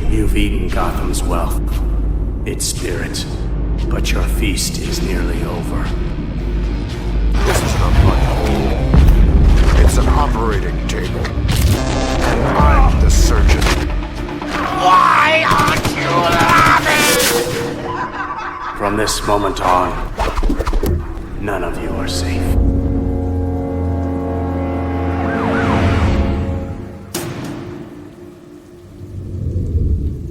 You've eaten Gotham's wealth, its spirit, but your feast is nearly over. This isn't a blood hole. It's an operating table. And I'm the surgeon. Why aren't you laughing? From this moment on, none of you are safe.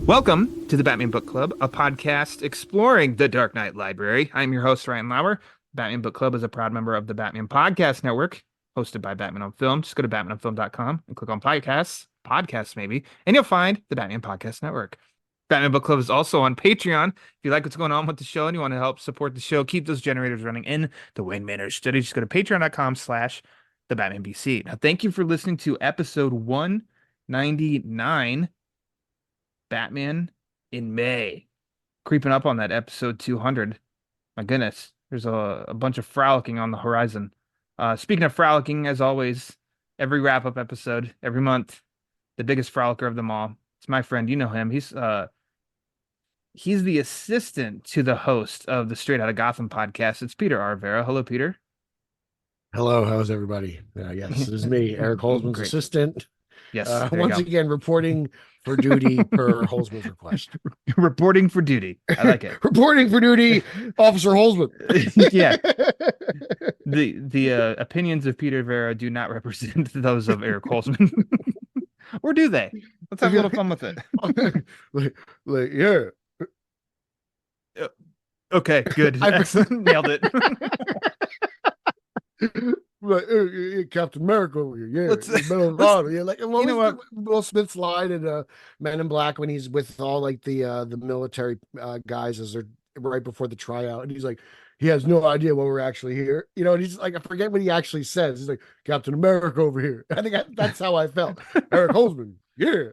Welcome to the Batman Book Club, a podcast exploring the Dark Knight Library. I'm your host, Ryan Lauer. Batman Book Club is a proud member of the Batman Podcast Network, hosted by Batman on Film. Just go to batmanonfilm.com and click on podcasts maybe, and you'll find the Batman Podcast Network. Batman Book Club is also on Patreon. If you like what's going on with the show and you want to help support the show, keep those generators running in the Wayne Manor studio, just go to patreon.com/the Batman BC. Now, thank you for listening to episode 199. Batman in May. Creeping up on that episode 200. My goodness, there's a bunch of frolicking on the horizon. Speaking of frolicking, as always, every wrap-up episode, every month, the biggest frolicker of them all. It's my friend, you know him. He's the assistant to the host of the Straight Outta Gotham podcast. It's Peter Verra. Hello, Peter. Hello, how's everybody? Yes, this is me, Eric Holzman's assistant. Yes, once again, reporting for duty per Holzman's request. Reporting for duty. I like it. Reporting for duty, Officer Holzman. Yeah. The opinions of Peter Verra do not represent those of Eric Holzman. Or do they? Let's have a little fun with it. Yeah. Okay, good. Nailed it. Captain America over here. Yeah. Yeah, like, you know what? Will Smith's line in Men in Black when he's with all like the military guys as they're right before the tryout, and he's like, he has no idea what we're actually here. You know, and he's like, I forget what he actually says. He's like, Captain America over here. I think that's how I felt. Eric Holzman. Yeah.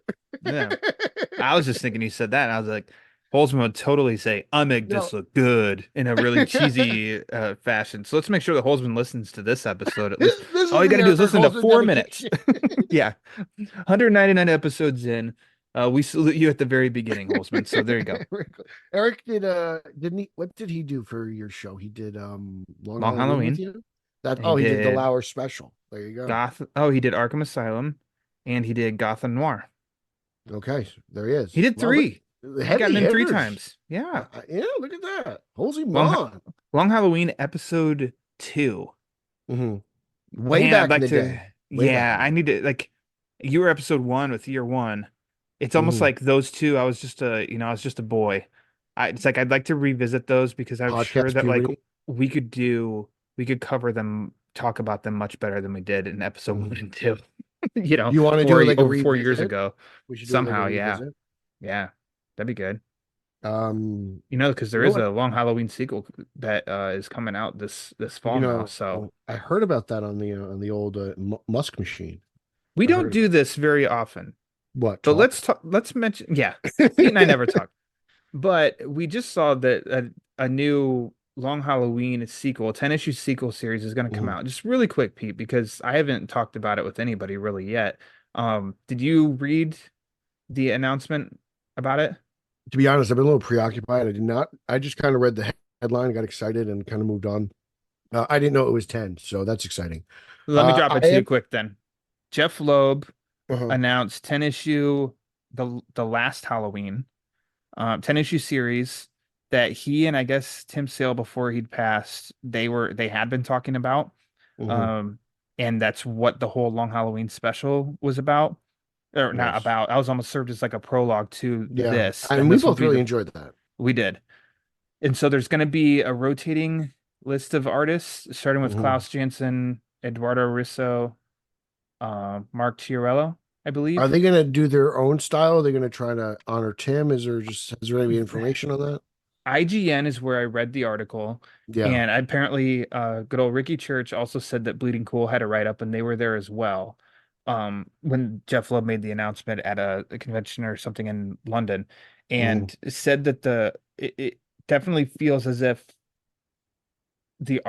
I was just thinking you said that, and I was like, Holzman would totally say, I make this look good in a really cheesy fashion. So let's make sure that Holzman listens to this episode at least. All you got to do is listen to 4 minutes. Yeah. 199 episodes in. We salute you at the very beginning, Holzman. So there you go. Eric didn't he? What did he do for your show? He did Long Halloween. He did the Lauer special. There you go. He did Arkham Asylum, and he did Gotham Noir. Okay, there he is. He did 3. He got him in 3 times. Yeah. Yeah, look at that. Holsey Long Halloween episode 2. Mm-hmm. Way back in the day. I need to, like, you were episode 1 with year 1. It's almost like those two. I was just a boy. It's like I'd like to revisit those because I'm sure that like we could cover them, talk about them much better than we did in episode 1 and 2. You want to do it like over 4 years ago? We should somehow, yeah, that'd be good. Because there is a Long Halloween sequel that is coming out this fall now. So I heard about that on the old Musk machine. We don't do this very often. What? But let's mention. Yeah, Pete and I never talk. But we just saw that a new Long Halloween sequel, 10-issue sequel series is going to come out. Just really quick, Pete, because I haven't talked about it with anybody really yet. Did you read the announcement about it? To be honest, I've been a little preoccupied. I did not. I just kind of read the headline, got excited, and kind of moved on. I didn't know it was 10, so that's exciting. Let me drop it to you quick then. Jeph Loeb announced 10-issue, the last Halloween, 10-issue series that he and I guess Tim Sale, before he'd passed, they had been talking about. And that's what the whole Long Halloween special was about. Or not about. I was almost served as like a prologue to this. And we both really enjoyed that. We did. And so there's going to be a rotating list of artists, starting with Klaus Janson, Eduardo Risso, Mark Chiarello, I believe. Are they going to do their own style? Are they going to try to honor Tim? Is there any information on that? IGN is where I read the article. Yeah. And apparently good old Ricky Church also said that Bleeding Cool had a write-up, and they were there as well. When Jeph Loeb made the announcement at a convention or something in London, and said that it definitely feels as if the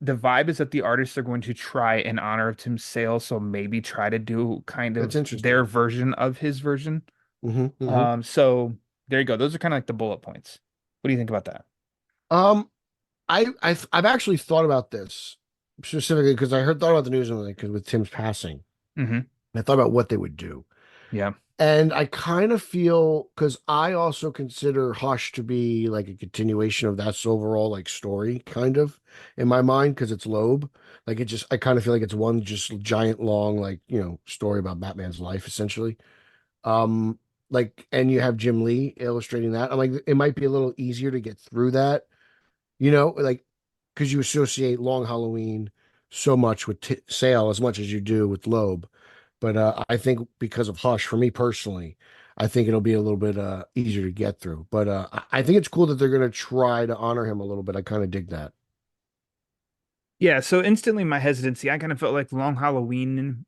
vibe is that the artists are going to try in honor of Tim Sale, so maybe try to do kind of their version of his version Mm-hmm. So there you go. Those are kind of like the bullet points. What do you think about that? Um, I've actually thought about this specifically because thought about the news and because with Tim's passing, Mm-hmm. I thought about what they would do. Yeah. And I kind of feel because I also consider Hush to be like a continuation of that overall like story, kind of in my mind, because it's Loeb. Like I kind of feel like it's one just giant long like story about Batman's life essentially. Um, and you have Jim Lee illustrating that. I'm like, it might be a little easier to get through that, like because you associate Long Halloween so much with Sale as much as you do with Loeb. But I think because of Hush, for me personally, I think it'll be a little bit easier to get through. But I think it's cool that they're going to try to honor him a little bit. I kind of dig that. Yeah. So instantly my hesitancy, I kind of felt like Long Halloween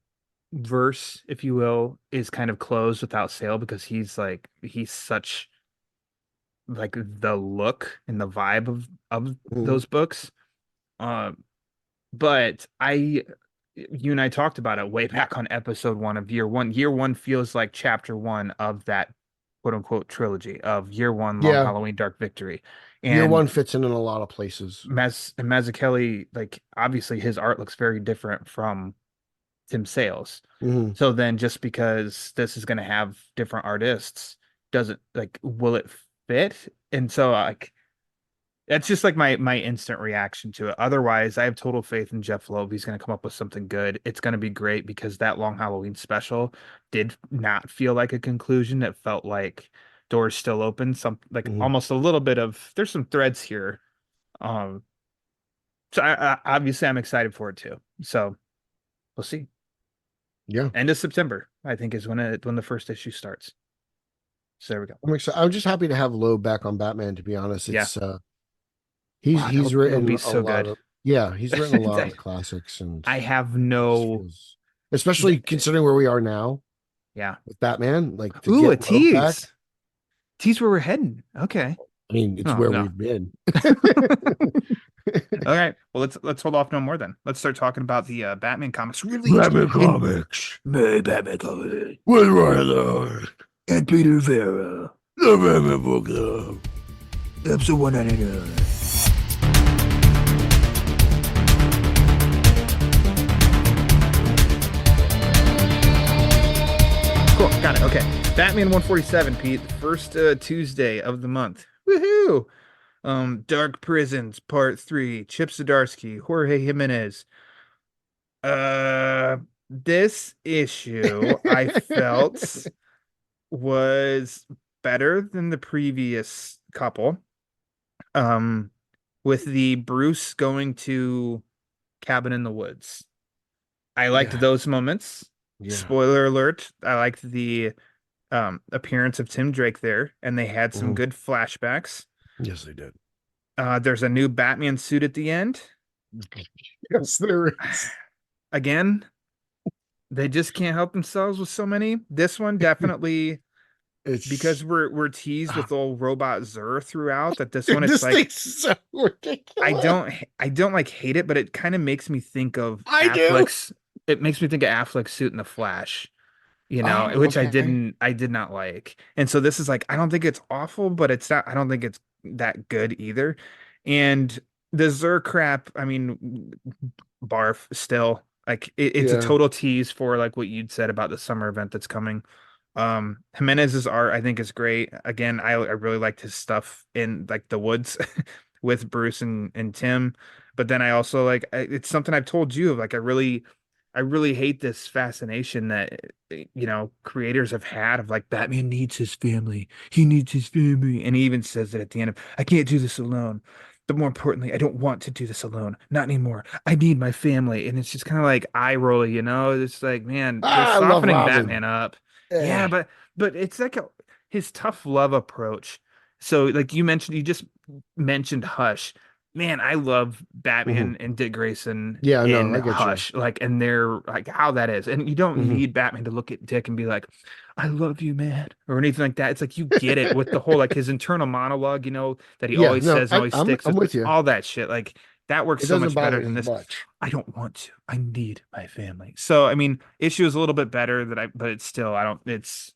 verse, if you will, is kind of closed without Sale because he's such like the look and the vibe of Mhm. those books. Uh, but you and I talked about it way back on episode one of year one. Year one feels like chapter one of that quote unquote trilogy of year one, Long Yeah, Halloween, Dark Victory. year And one fits in a lot of places. Mazzucchelli, like obviously his art looks very different from Tim Sale's. Hmm. So then just because this is going to have different artists doesn't like will it fit? And so like that's just like my instant reaction to it. Otherwise, I have total faith in Jeph Loeb. He's going to come up with something good. It's going to be great because that Long Halloween special did not feel like a conclusion. It felt like doors still open. Some like Hmm. almost a little bit of there's some threads here. Um, so obviously I'm excited for it too. So we'll see. Yeah, End of September, I think, is when the first issue starts. So there we go. I'm excited. I'm just happy to have Loeb back on Batman. To be honest, Yeah. it's he's Wow, it'll written be a so lot good. of he's written a lot of the classics, and I have it just no. feels, especially considering where we are now Yeah. with Batman, like to Ooh, a get Loeb back. tease. Tease where we're heading. Okay. I mean, it's Oh where no. we've been. All right. Well, let's hold off no more then. Let's start talking about the Batman comics released Batman in Comics May Batman comics with Ryder and Peter Verra. the Batman Book Club. Episode 199. Cool. Got it. Okay. Batman 147, Pete. First Tuesday of the month. Woohoo! Dark Prisons, Part 3, Chip Zdarsky, Jorge Jimenez. This issue I felt was better than the previous couple. Um, with the Bruce going to Cabin in the Woods. I liked Yeah, those moments. yeah. Spoiler alert, I liked the appearance of Tim Drake there, and they had some Mhm. good flashbacks. Yes, they did. There's a new Batman suit at the end. Yes, there is. Again, they just can't help themselves with so many. This one definitely It's because we're teased with old robot Zur throughout that this one dude, it's this like thing's so ridiculous. I don't like hate it, but it kind of makes me think of I do. Affleck's it makes me think of Affleck's suit in the Flash, Oh, which okay. I did not like. And so this is like I don't think it's awful, but it's not I don't think it's that good either. And the Zur crap, I mean, barf still. Like it's a Yeah. total tease for like what you'd said about the summer event that's coming. Jimenez's art I think is great. Again, I really liked his stuff in like the woods with Bruce and Tim. But then I also it's something I've told you of like I really hate this fascination that creators have had of like Batman needs his family. He needs his family. And he even says it at the end of I can't do this alone. But more importantly, I don't want to do this alone. Not anymore. I need my family. And it's just kind of like eye rolly, It's like, man, they're I love softening Robin. Batman up. Yeah, Eh. but it's like his tough love approach. So like you just mentioned Hush. Man, I love Mhm. Batman and Dick Grayson Yeah, no, in I get you. Hush, like, and they're like how that is. And you don't Hmm. need Batman to look at Dick and be like, I love you, man, or anything like that. It's like you get it with the whole like his internal monologue, that he Yeah, always no, says and always sticks I'm with with you. all that shit. Like that works It so doesn't much better bother than me as this. much. I don't want to. I need my family. So I mean, issue is a little bit better but it's still I don't it's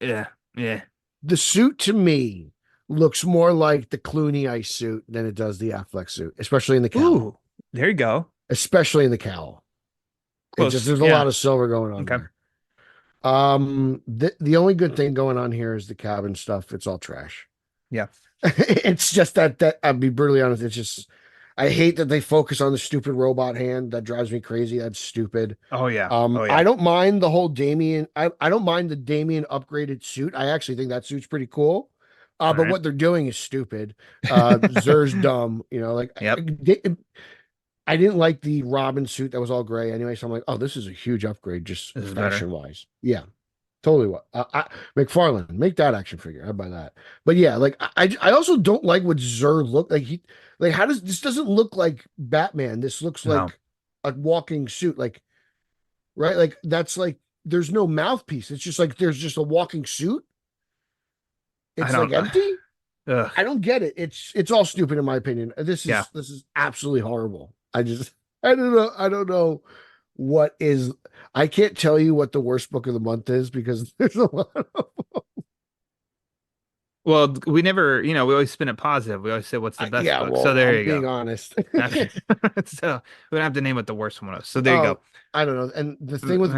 yeah. Yeah. The suit to me looks more like the Clooney ice suit than it does the Affleck suit, especially in the cowl. Ooh, there you go. Especially in the cowl. It just Close. there's a Yeah. lot of silver going on Okay. there. The only good thing going on here is the cabin stuff. It's all trash. Yeah. It's just that I'll be brutally honest. It's just I hate that they focus on the stupid robot hand. That drives me crazy. That's stupid. Oh yeah. Oh I yeah. don't mind the whole Damien. I don't mind the Damien upgraded suit. I actually think that suit's pretty cool. All But right. what they're doing is stupid. Zer's dumb. You know, like Yep. I didn't like the Robin suit that was all gray anyway. So I'm like, oh, this is a huge upgrade, just This is better. fashion wise. Yeah, totally. What McFarlane, make that action figure. I'd buy that. But yeah, like I also don't like what Zer look like. He like how does this doesn't look like Batman? This looks No. like a walking suit. Like right, like that's like there's no mouthpiece. It's just like there's just a walking suit. It's like empty. Ugh. I don't get it. It's all stupid in my opinion. This is absolutely horrible. I don't know what is. I can't tell you what the worst book of the month is because there's a lot of. Well, we never, we always spin it positive. We always say what's the best Yeah, book. well, So there I'm you being go. honest. Okay. So we don't have to name what the worst one was. So there you go. I don't know. And the thing with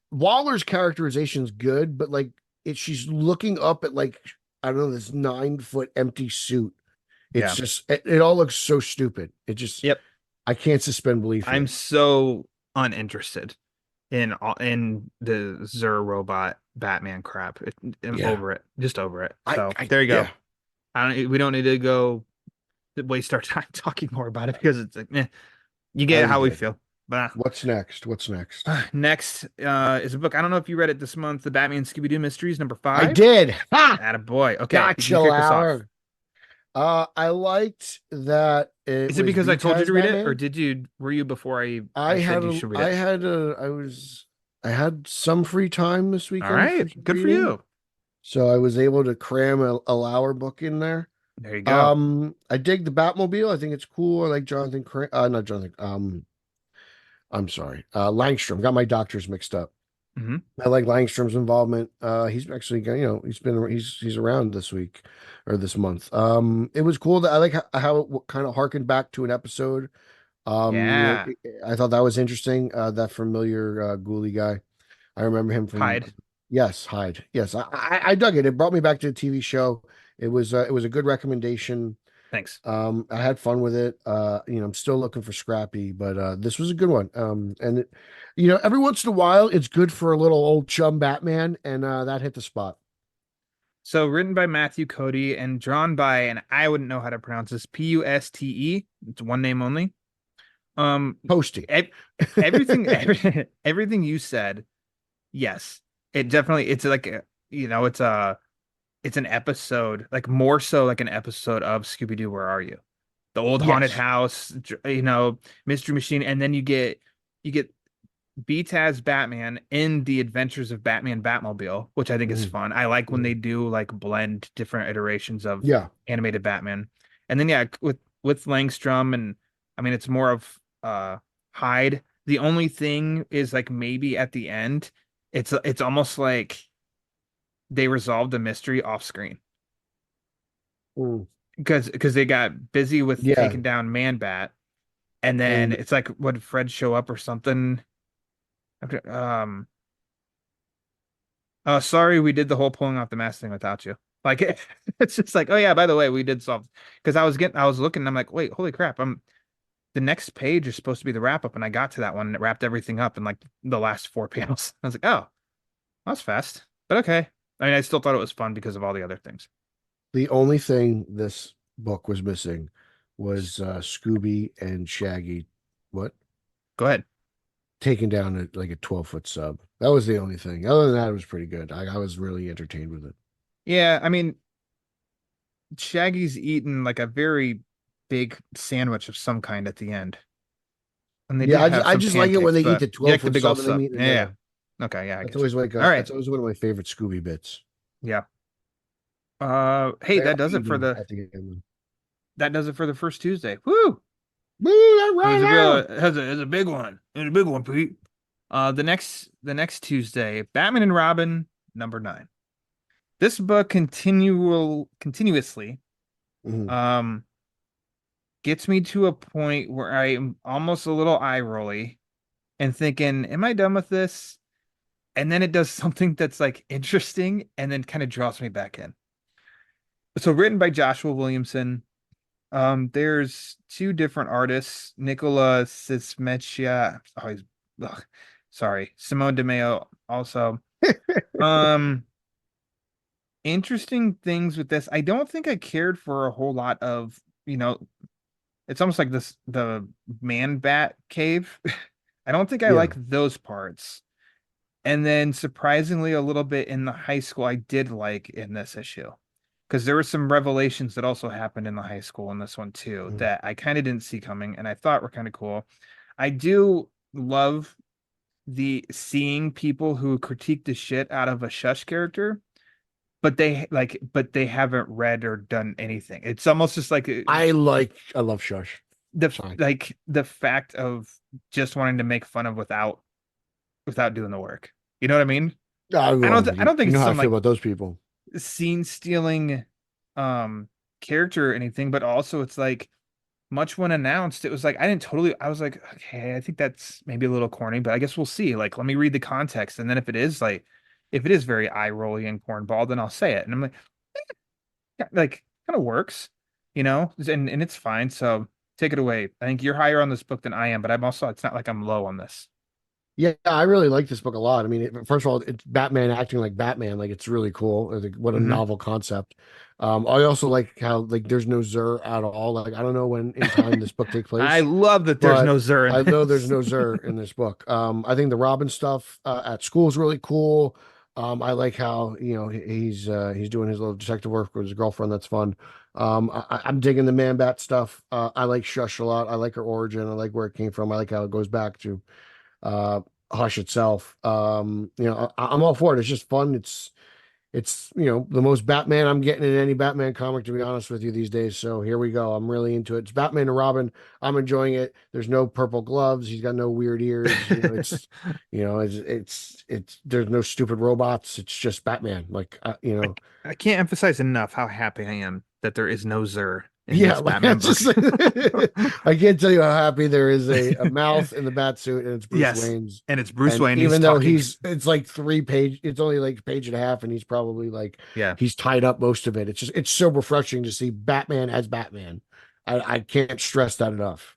Waller's characterization is good, but like she's looking up at like I don't know this 9-foot empty suit. It's just it all looks so stupid. It just I can't suspend belief. I'm so uninterested in the Zer robot Batman crap. I'm over it. Just over it. So there you go. We don't need to go waste our time talking more about it because it's like, you get how we feel. But what's next? Next is a book. I don't know if you read it this month. The Batman Scooby-Doo Mysteries #5. I did. Ha! Attaboy. Okay. Gotcha, Lauer. I liked that. Is it because I told you to read it, or were you before I said you should read it? I had some free time this weekend. All right, good for you. So I was able to cram a Lauer book in there. There you go. I dig the Batmobile. I think it's cool. I like Jonathan not Jonathan. I'm sorry. Langstrom. Got my doctors mixed up. Mm-hmm. I like Langstrom's involvement. He's actually, he's around this week or this month. It was cool that I like how it kind of harkened back to an episode. I thought that was interesting. That familiar ghoulie guy. I remember him from Hyde. Yes, Hyde. Yes, I dug it. It brought me back to the TV show. It was a good recommendation. Thanks. I had fun with it. I'm still looking for Scrappy, but this was a good one. And every once in a while, it's good for a little old chum Batman, and that hit the spot. So written by Matthew Cody and drawn by, and I wouldn't know how to pronounce this, Puste. It's one name only. Posty. Everything you said, yes, it definitely. It's like it's an episode, like more so like an episode of Scooby-Doo, Where Are You? The old haunted house, Mystery Machine, and then you get Beataz Batman in the Adventures of Batman Batmobile, which I think is fun. I like when they do like blend different iterations of animated Batman. And then with Langstrom, and I mean it's more of Hyde. The only thing is like maybe at the end, it's almost like they resolved the mystery off screen. Because they got busy with taking down Man-Bat, and then it's like, would Fred show up or something? Sorry, we did the whole pulling off the mask thing without you. Like it's just like, oh yeah, by the way, we did solve, because I was looking and I'm like, wait, holy crap, the next page is supposed to be the wrap up, and I got to that one and it wrapped everything up in like the last 4 panels. I was like, oh, that's fast, but okay. I mean, I still thought it was fun because of all the other things. The only thing this book was missing was Scooby and Shaggy. What? Go ahead. Taking down a 12-foot sub. That was the only thing. Other than that, it was pretty good. I was really entertained with it. Yeah, I mean, Shaggy's eating like a very big sandwich of some kind at the end. And they I just like it when they eat the 12-foot big sub. Sub. Yeah. Okay, yeah. That's always like all right. That's always one of my favorite Scooby bits. Yeah. Hey, that does it for the first Tuesday. Woo! Woo! Right, it's a big one. It's a big one, Pete. The next Tuesday, Batman and Robin #9. This book continuously Mhm. um gets me to a point where I'm almost a little eye rolly and thinking, am I done with this? And then it does something that's like interesting and then kind of draws me back in. So written by Joshua Williamson. There's two different artists, Nicola Cismechia. Oh, ugh, sorry, Simone DeMeo also. Um, Interesting things with this. I don't think I cared for a whole lot of, it's almost like the man bat cave. I don't think I Yeah. like those parts. And then surprisingly, a little bit in the high school, I did like in this issue. Because there were some revelations that also happened in the high school in this one too Mhm. that I kind of didn't see coming and I thought were kind of cool. I do love the seeing people who critique the shit out of a Shush character, but they haven't read or done anything. It's almost just like I love Shush. the Sorry. like the fact of just wanting to make fun of without doing the work. You know what I mean? Well, I don't think you know it's how I some feel like about those people. scene stealing character or anything, but also it's like much when announced, it was like I was like, okay, I think that's maybe a little corny, but I guess we'll see. Like, let me read the context. And then if it is very eye rolly and cornball, then I'll say it. And I'm like, yeah, like kind of works, and it's fine. So take it away. I think you're higher on this book than I am, but it's not like I'm low on this. Yeah, I really like this book a lot. I mean, first of all, it's Batman acting like Batman. Like it's really cool. Like, what a Hmm. novel concept. I also like how like there's no Zur at all. Like I don't know when in time this book takes I place, love that there's but no Zur in I know there's this. no Zur in this book. I think the Robin stuff at school is really cool. I like how he's doing his little detective work with his girlfriend. That's fun. I'm digging the Man Bat stuff. I like Shush a lot. I like her origin. I like where it came from. I like how it goes back to uh Hush itself. I'm all for it. It's just fun. It's the most Batman I'm getting in any Batman comic, to be honest with you, these days. So here we go. I'm really into it. It's Batman and Robin. I'm enjoying it. There's no purple gloves. He's got no weird ears. It's there's no stupid robots. It's just Batman. I, I can't emphasize enough how happy I am that there is no Zur in Yeah, this like Batman that's book. just I can't tell you how happy there is a mouth in the bat suit and it's Bruce Yes, Wayne's. and it's Bruce And Wayne. He's even though talking. it's like 3 page, it's only like page and a half, and he's probably like Yeah. he's tied up most of it. It's so refreshing to see Batman as Batman. I can't stress that enough.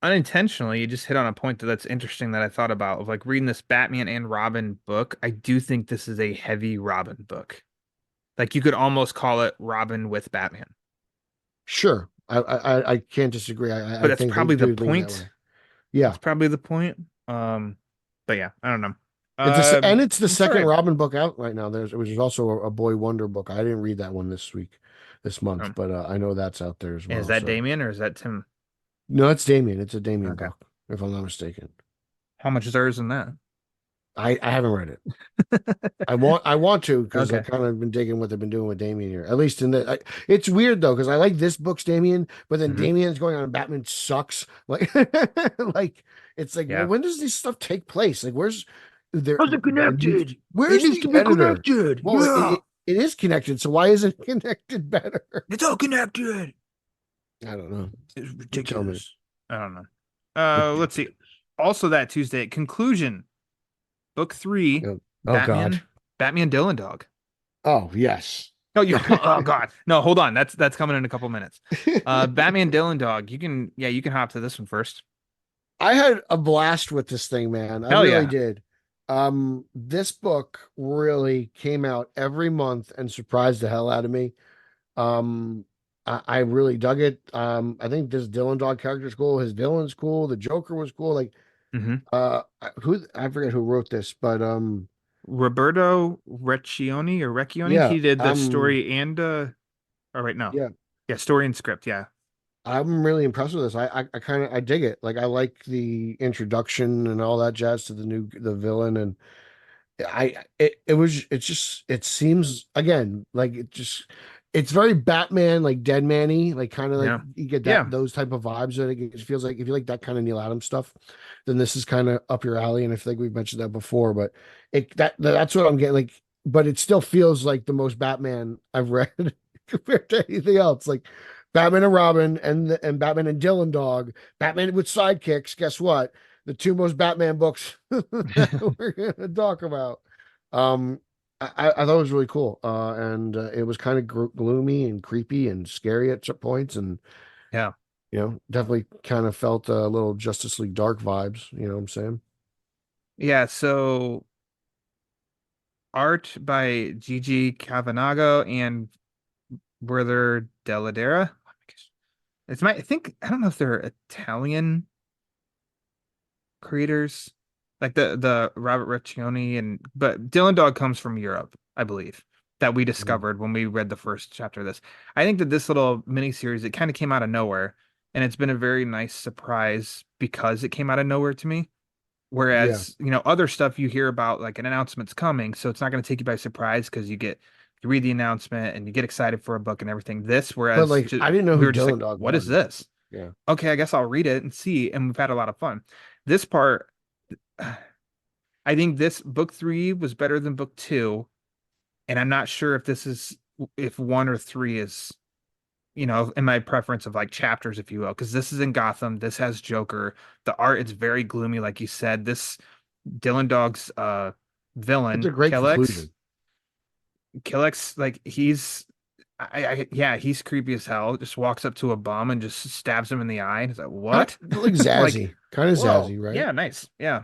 Unintentionally, you just hit on a point that's interesting that I thought about of like reading this Batman and Robin book. I do think this is a heavy Robin book. Like you could almost call it Robin with Batman, Sure. I can't disagree. but I that's think they probably the do lean that point. way. Yeah. That's probably the point. But yeah, I don't know. It's the I'm second sorry. Robin book out right now. Which is also a Boy Wonder book. I didn't read that one this month, Um, but I know that's out there as is well. that So Damien or is that Tim? no, it's Damien. It's a Damien Okay. book, if I'm not mistaken. How much is theirs in that? I haven't read it. I want to because I Okay. kind of been digging what they've been doing with Damien here. At least it's weird though because I like this book's Damien, but then Hmm. Damien's going on Batman sucks. Like like it's like, well, Yeah. when does this stuff take place? Like where's there? How's it connected? It Where's needs the to be editor? connected. Well, Yeah. it is connected, so why isn't it connected better? It's all connected. I don't know. It's You tell me. ridiculous. I don't know. Let's see. Ridiculous. Also that Tuesday, conclusion, book three, Yeah. Oh God. Batman Dylan Dog. Oh yes. Oh, you oh God. No, hold on. That's coming in a couple minutes. Batman Dylan Dog. You can hop to this one first. I had a blast with this thing, man. I Hell really yeah. did. This book really came out every month and surprised the hell out of me. I really dug it. I think this Dylan Dog character is cool. His villain's cool. The Joker was cool. Like, Hmm. who I forget who wrote this, but Roberto Recchioni. yeah, He did the story and oh wait, no. yeah, Yeah, story and script, yeah. I'm really impressed with this. I kind of I dig it. Like, I like the introduction and all that jazz to the villain, and it seems again like it's very Batman, like Dead Man-y, like kind of like Yeah. you get Yeah. those type of vibes. That it feels like if you like that kind of Neil Adams stuff, then this is kind of up your alley. And I feel like we've mentioned that before, but that's what I'm getting. Like but it still feels like the most Batman I've read compared to anything else. Like Batman and Robin and Batman and Dylan Dog, Batman with sidekicks. Guess what? The two most Batman books that we're gonna talk about. Um, I thought it was really cool, and it was kind of gloomy and creepy and scary at some points, and Yeah. definitely kind of felt a little Justice League Dark vibes. You know what I'm saying? Yeah, so art by Gigi Cavanago and Brother Deladera. I think I don't know if they're Italian creators, like the Robert Riccioni, but Dylan Dog comes from Europe, I believe, that we Mhm. discovered when we read the first chapter of this. I think that this little miniseries, it kind of came out of nowhere, and it's been a very nice surprise because it came out of nowhere to me. Yeah, Whereas, other stuff you hear about, like an announcement's coming, so it's not going to take you by surprise because you read the announcement and you get excited for a book and everything. This, but whereas like I didn't know we who were just like, Dylan Dog what is was. this? Yeah. Okay, I guess I'll read it and see. And we've had a lot of fun. This part, I think this book three was better than book two. And I'm not sure if one or three is, in my preference of like chapters, if you will, because this is in Gotham. This has Joker. The art is very gloomy, like you said. This Dylan Dog's It's a villain, great conclusion. Killex, like yeah, he's creepy as hell. Just walks up to a bum and just stabs him in the eye. And it's like, Kind what? of like Like, Zazzy, kind of whoa, Zazzy, right? yeah, nice, yeah.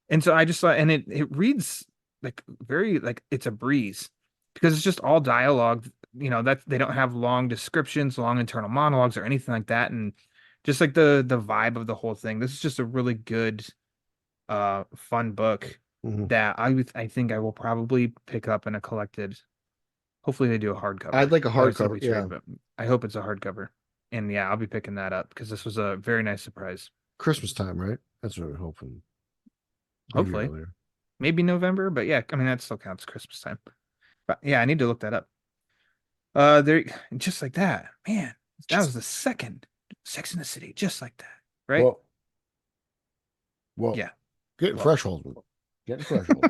And so I just thought, and it reads like very like it's a breeze because it's just all dialogue. That they don't have long descriptions, long internal monologues, or anything like that, and just like the vibe of the whole thing. This is just a really good, fun book Mhm. that I think I will probably pick up in a collected. Hopefully they do a I'd hardcover. like a I know it's hardcover. gonna be trade, Yeah, but I hope it's a hardcover. And yeah, I'll be picking that up because this was a very nice surprise. Christmas time, right? That's what we're hoping. Maybe Hopefully, earlier. maybe November, but yeah, I mean that still counts Christmas time. But yeah, I need to look that up. There, just like that, man. That was the second Sex in the City, just like that, right? Well, well, Yeah. getting Well, fresh hold. Getting fresh hold.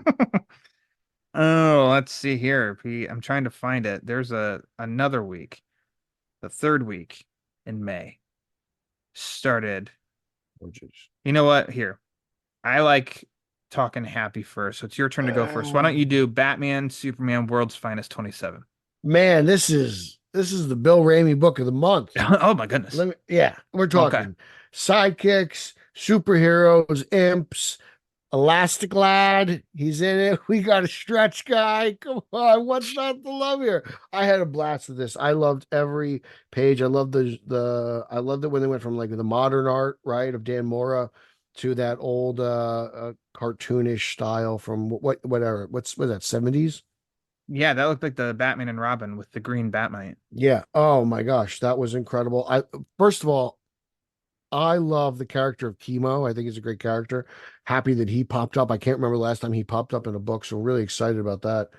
oh, let's see here. I'm trying to find it. There's another week, the third week in May started. Oh, jeez. You know what? Here, I like talking happy first, so it's your turn to go first. Why don't you do Batman, Superman, World's Finest 27? Man, this is the Bill Ramey book of the month. Oh my goodness. Yeah, we're Okay. talking sidekicks, superheroes, imps, Elastic Lad. He's in it. We got a stretch guy. Come on, what's not to love here? I had a blast with this. I loved every page. I loved I loved it when they went from like the modern art, right, of Dan Mora to that old cartoonish style from whatever. What's that, 70s? Yeah, that looked like the Batman and Robin with the green Batmite. Yeah. Oh my gosh, that was incredible. I First of all, I love the character of Chemo. I think he's a great character. Happy that he popped up. I can't remember the last time he popped up in a book, so really excited about that.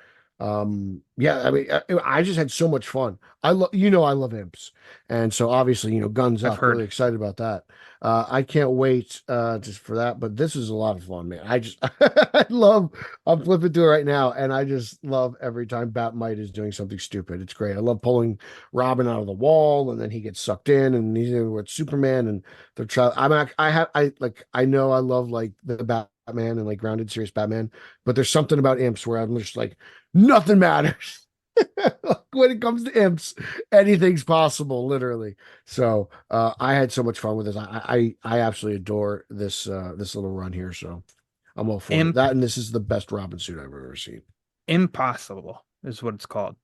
Yeah, I mean, I just had so much fun. I love imps, and so obviously, guns I've up. Really heard. excited about that. I can't wait just for that. But this is a lot of fun, man. I just, I love. I'm flipping through it right now, and I just love every time Batmite is doing something stupid. It's great. I love pulling Robin out of the wall, and then he gets sucked in, and he's with Superman, and they're trying. I know I love like the Batman and like grounded serious Batman, but there's something about imps where I'm just like nothing matters. When it comes to imps, anything's possible, literally. So I had so much fun with this. I absolutely adore this little run here. So I'm all for it. Imp That and this is the best Robin suit I've ever seen. Impossible is what it's called.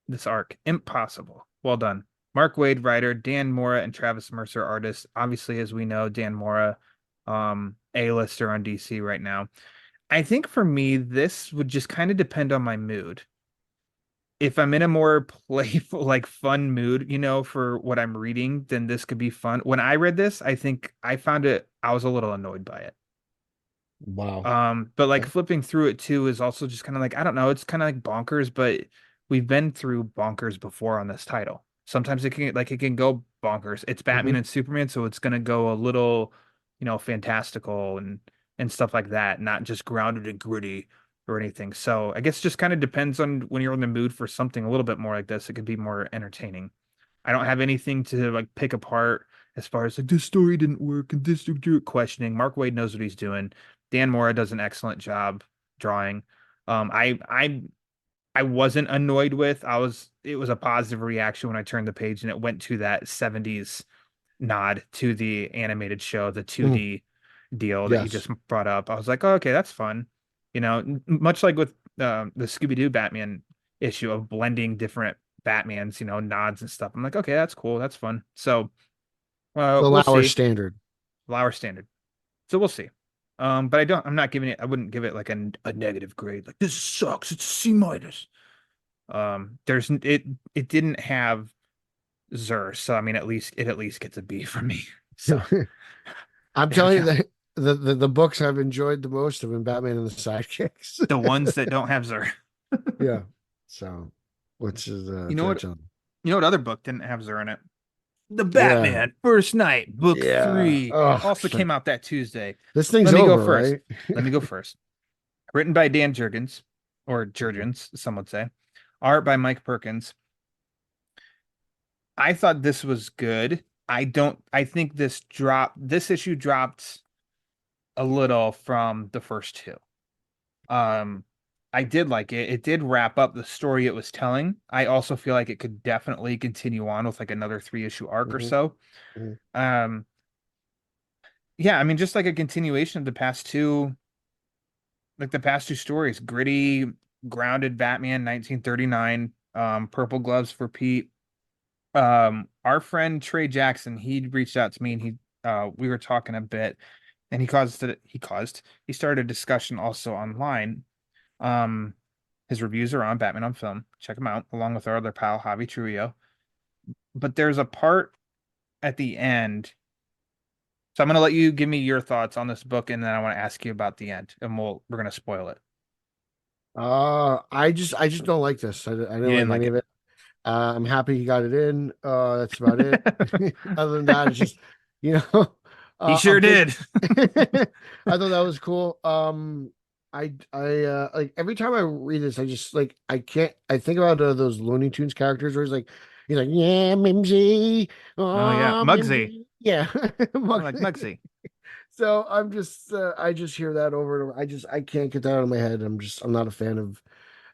This arc. Impossible. Well done. Mark Waid, writer, Dan Mora and Travis Mercer, artist. Obviously, as we know, Dan Mora, A-lister on DC right now. I think for me, this would just kind of depend on my mood. If I'm in a more playful, like fun mood, for what I'm reading, then this could be fun. When I read this, I think I was a little annoyed by it. Wow. But like Okay. flipping through it too is also just kind of like, I don't know, it's kind of like bonkers, but we've been through bonkers before on this title. Sometimes it can go bonkers. It's Batman Mhm. and Superman, so it's gonna go a little, fantastical and stuff like that, not just grounded and gritty. or anything. So I guess it just kind of depends on when you're in the mood for something a little bit more like this. It could be more entertaining. I don't have anything to like pick apart as far as like this story didn't work and this questioning. Mark Waid knows what he's doing. Dan Mora does an excellent job drawing. I wasn't annoyed with. It was a positive reaction when I turned the page and it went to that 70s nod to the animated show, the 2D deal that you Yes. just brought up. I was like, oh, okay, that's fun. Much like with the Scooby-Doo Batman issue of blending different Batmans, nods and stuff. I'm like, okay, that's cool. That's fun. So The we'll Lauer see. standard. Lower standard. So we'll see. But I'm not giving it, I wouldn't give it like a negative grade. Like this sucks. It's a C minus. It didn't have Zur, so I mean at least gets a B from me. So I'm there we telling you go. that the books I've enjoyed the most have been Batman and the Sidekicks. The ones that don't have Zur. Yeah. So, which is You know very what? chilling. You know what other book didn't have Zur in it? The Yeah. Batman First Night, Book Yeah. 3. Oh, Also came out that Tuesday. this thing's Let me go over, first. right? Let me go first. Written by Dan Jurgens, or Jurgens, some would say. Art by Mike Perkins. I thought this was good. I think this issue dropped a little from the first two. Um, I did like it. It did wrap up the story it was telling. I also feel like it could definitely continue on with like another 3-issue arc or Mhm, so. mhm. Um, yeah, I mean, just like a continuation of the past two stories, gritty, grounded Batman, 1939, Purple Gloves for Pete. Our friend Trey Jackson, he reached out to me and we were talking a bit, and he started a discussion also online. Um, his reviews are on Batman on Film. Check them out, along with our other pal Javi Trujillo. But there's a part at the end. So I'm gonna let you give me your thoughts on this book, and then I want to ask you about the end, and we're gonna spoil it. I just don't like this. I You didn't didn't like like any of it. it. I'm happy he got it in. That's about it. Other than that, it's just, you know, He sure I'm think did. I thought that was cool. I like every time I read this, I just like I think about those Looney Tunes characters where he's like, yeah, Mimsy, Oh yeah, oh, Muggsy. Mimsy, yeah. I like Muggsy. So I just hear that over and over. I can't get that out of my head. I'm not a fan of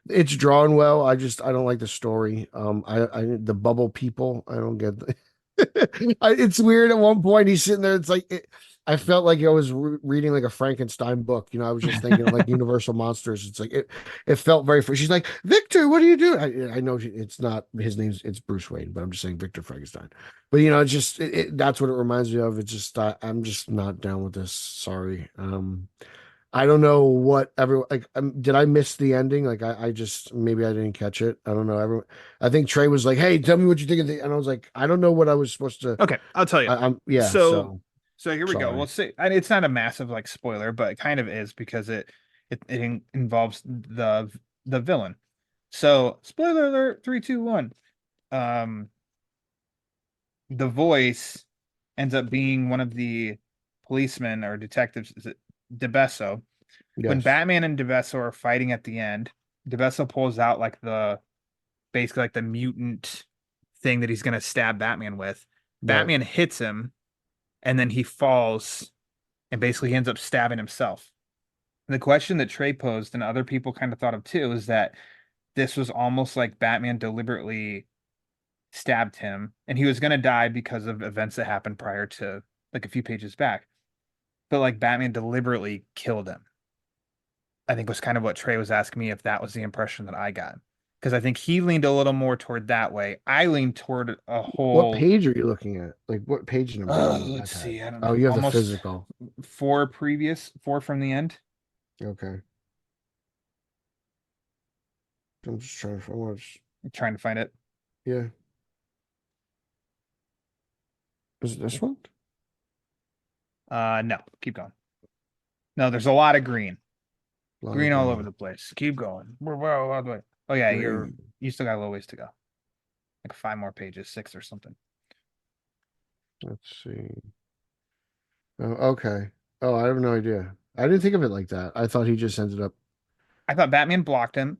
it's drawn well. I don't like the story. I the bubble people. I don't get it's weird. At one point, he's sitting there. I felt like I was reading like a Frankenstein book. I was just thinking of like Universal Monsters. It's like it felt very. She's like, Victor, what are you doing? I know it's not his name's. It's Bruce Wayne, but I'm just saying Victor Frankenstein. But it's just that's what it reminds me of. It's just I'm just not down with this. Sorry. I don't know what everyone like. Did I miss the ending? Like, I just maybe I didn't catch it. I don't know. Everyone, I think Trey was like, "Hey, tell me what you think of the," and I was like, "I don't know what I was supposed to." Okay, I'll tell you. I'm yeah. So, So so here we go. sorry. We'll see. And it's not a massive like spoiler, but it kind of is because it involves the villain. So, spoiler alert, 3, 2, 1. Um, the voice ends up being one of the policemen or detectives, is it DeBesso. When Yes. Batman and DeBesso are fighting at the end, DeBesso pulls out like basically like the mutant thing that he's gonna stab Batman with. Right. Batman hits him, and then he falls, and basically he ends up stabbing himself. And the question that Trey posed and other people kind of thought of too is that this was almost like Batman deliberately stabbed him, and he was gonna die because of events that happened prior to like a few pages back. But like Batman deliberately killed him. I think was kind of what Trey was asking me if that was the impression that I got. Because I think he leaned a little more toward that way. I leaned toward a What whole, page are you looking at? Like, what page number do you let's guys have? see, I don't Oh, know, you have the almost physical. four from the end. Okay. I'm just trying to find what's. I'm trying to find it. Yeah. Is it this one? No, keep going. No, there's a lot of green. A lot of Green all over green. the place. Keep going. We're all the way. Oh yeah, Green. you still got a little ways to go. Like 5 more pages, 6 or something. Let's see. Oh, okay. Oh, I have no idea. I didn't think of it like that. I thought he just ended up. I thought Batman blocked him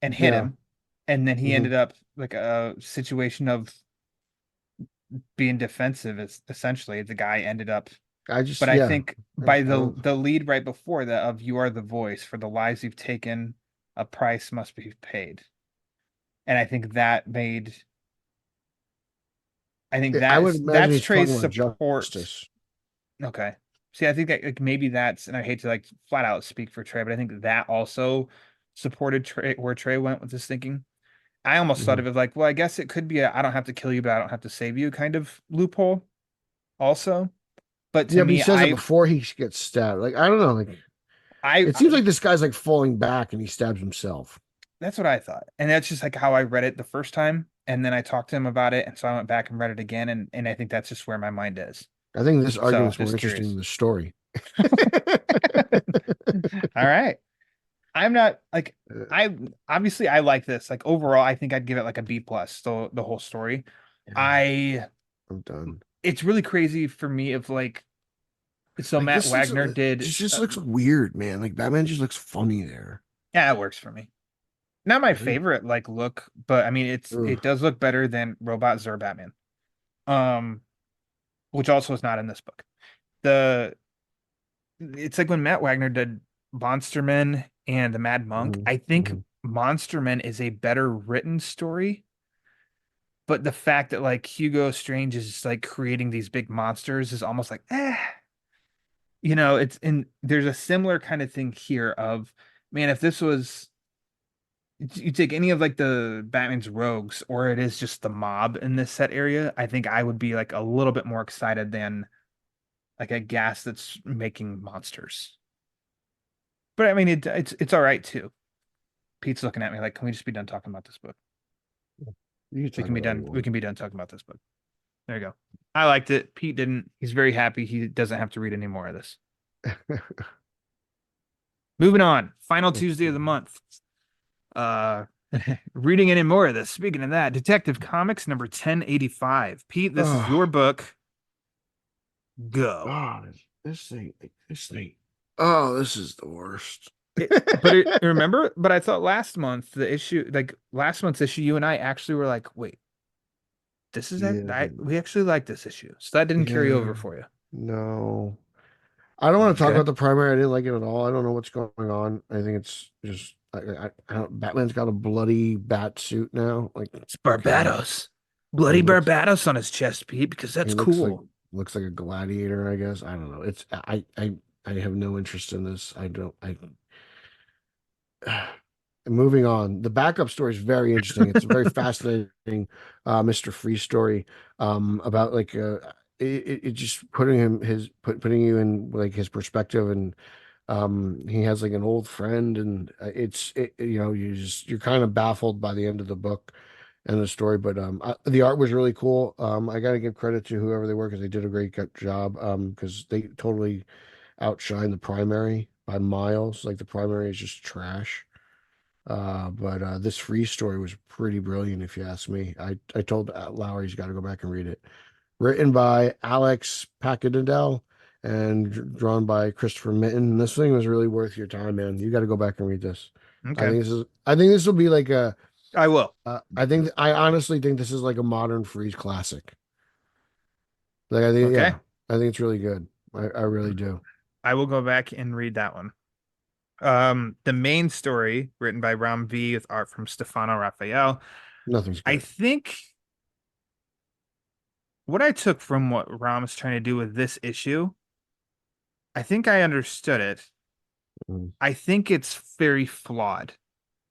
and hit Yeah. him, and then he Hmm. ended up like a situation of being defensive. Is essentially the guy ended up. I just But I yeah. think by I the don't. the lead right before that of "You are the voice for the lives you've taken, a price must be paid," and I think I would imagine that's he's talking Trey's about support. justice. Okay. See, I think that like maybe that's, and I hate to like flat out speak for Trey, but I think that also supported Trey where Trey went with his thinking. I almost thought Hmm. of it like, well, I guess it could be a I don't have to kill you, but I don't have to save you kind of loophole also. But to Yeah, but he me, says it before he gets stabbed. Like I don't know. Like I it seems like this guy's like falling back and he stabs himself. that's what I thought. And that's just like how I read it the first time. And then I talked to him about it. And so I went back and read it again. And I think that's just where my mind is. I think this So argument's more just interesting curious. than the story. All right. I'm not like I obviously I like this. Like overall, I think I'd give it like a B plus, the whole story. Yeah, I I'm done. it's really crazy for me if like so Like Matt this looks Wagner did just looks weird, man. Like Batman just looks funny there. yeah, it works for me. Not my Like, favorite like look, but I mean ugh. it does look better than Robot Zer Batman. Um, which also is not in this book. The it's like when Matt Wagner did Monsterman and the Mad Monk. Mhm, I think mhm. Monsterman is a better written story, but the fact that like Hugo Strange is like creating these big monsters is almost like it's in there's a similar kind of thing here of man, if this was you take any of like the Batman's rogues or it is just the mob in this set area, I think I would be like a little bit more excited than like a gas that's making monsters. But I mean, it's all right too. Pete's looking at me like, can we just be done talking about this book? You can We talk can be about all you done. We want. can be done talking about this book. There you go. I liked it. Pete didn't. He's very happy. He doesn't have to read any more of this. Moving on. Final Let's Tuesday of the see. month. Uh, reading any more of this. Speaking of that, Detective Comics number 1085. Pete, this is Oh, your book. Go. God, this thing. Oh, this is the worst. Remember, but I thought last month the issue, like last month's issue, you and I actually were like, wait, this is that Yeah, but we actually like this issue. So that didn't carry yeah, over for you. no. I don't want to talk Okay. about the primary. I didn't like it at all. I don't know what's going on. I think it's just I don't, Batman's got a bloody bat suit now. Like, It's okay, Barbados. Bloody he looks Barbados on his chest, Pete, because he that's cool. looks like a gladiator, I guess. I don't know. It's I have no interest in this. I don't I moving on. The backup story is very interesting. It's a very fascinating Mr. Freeze story about like it just putting putting you in like his perspective, and he has like an old friend, and you're kind of baffled by the end of the book and the story, but the art was really cool. I got to give credit to whoever they were because they did a great job, because they totally outshine the primary by miles. Like the primary is just trash. But this free story was pretty brilliant, if you ask me. I told Lowry he's got to go back and read it. Written by Alex Packadell and drawn by Christopher Mitten. This thing was really worth your time, man. You got to go back and read this. Okay. I think this will be like a. I will. I honestly think this is like a modern Freeze classic. Like I think, Okay. yeah, I think it's really good. I really do. I will go back and read that one. The main story, written by Ram V with art from Stefano Raphael. Nothing's I good. think what I took from what Ram is trying to do with this issue, I think I understood it. Mm. I think it's very flawed.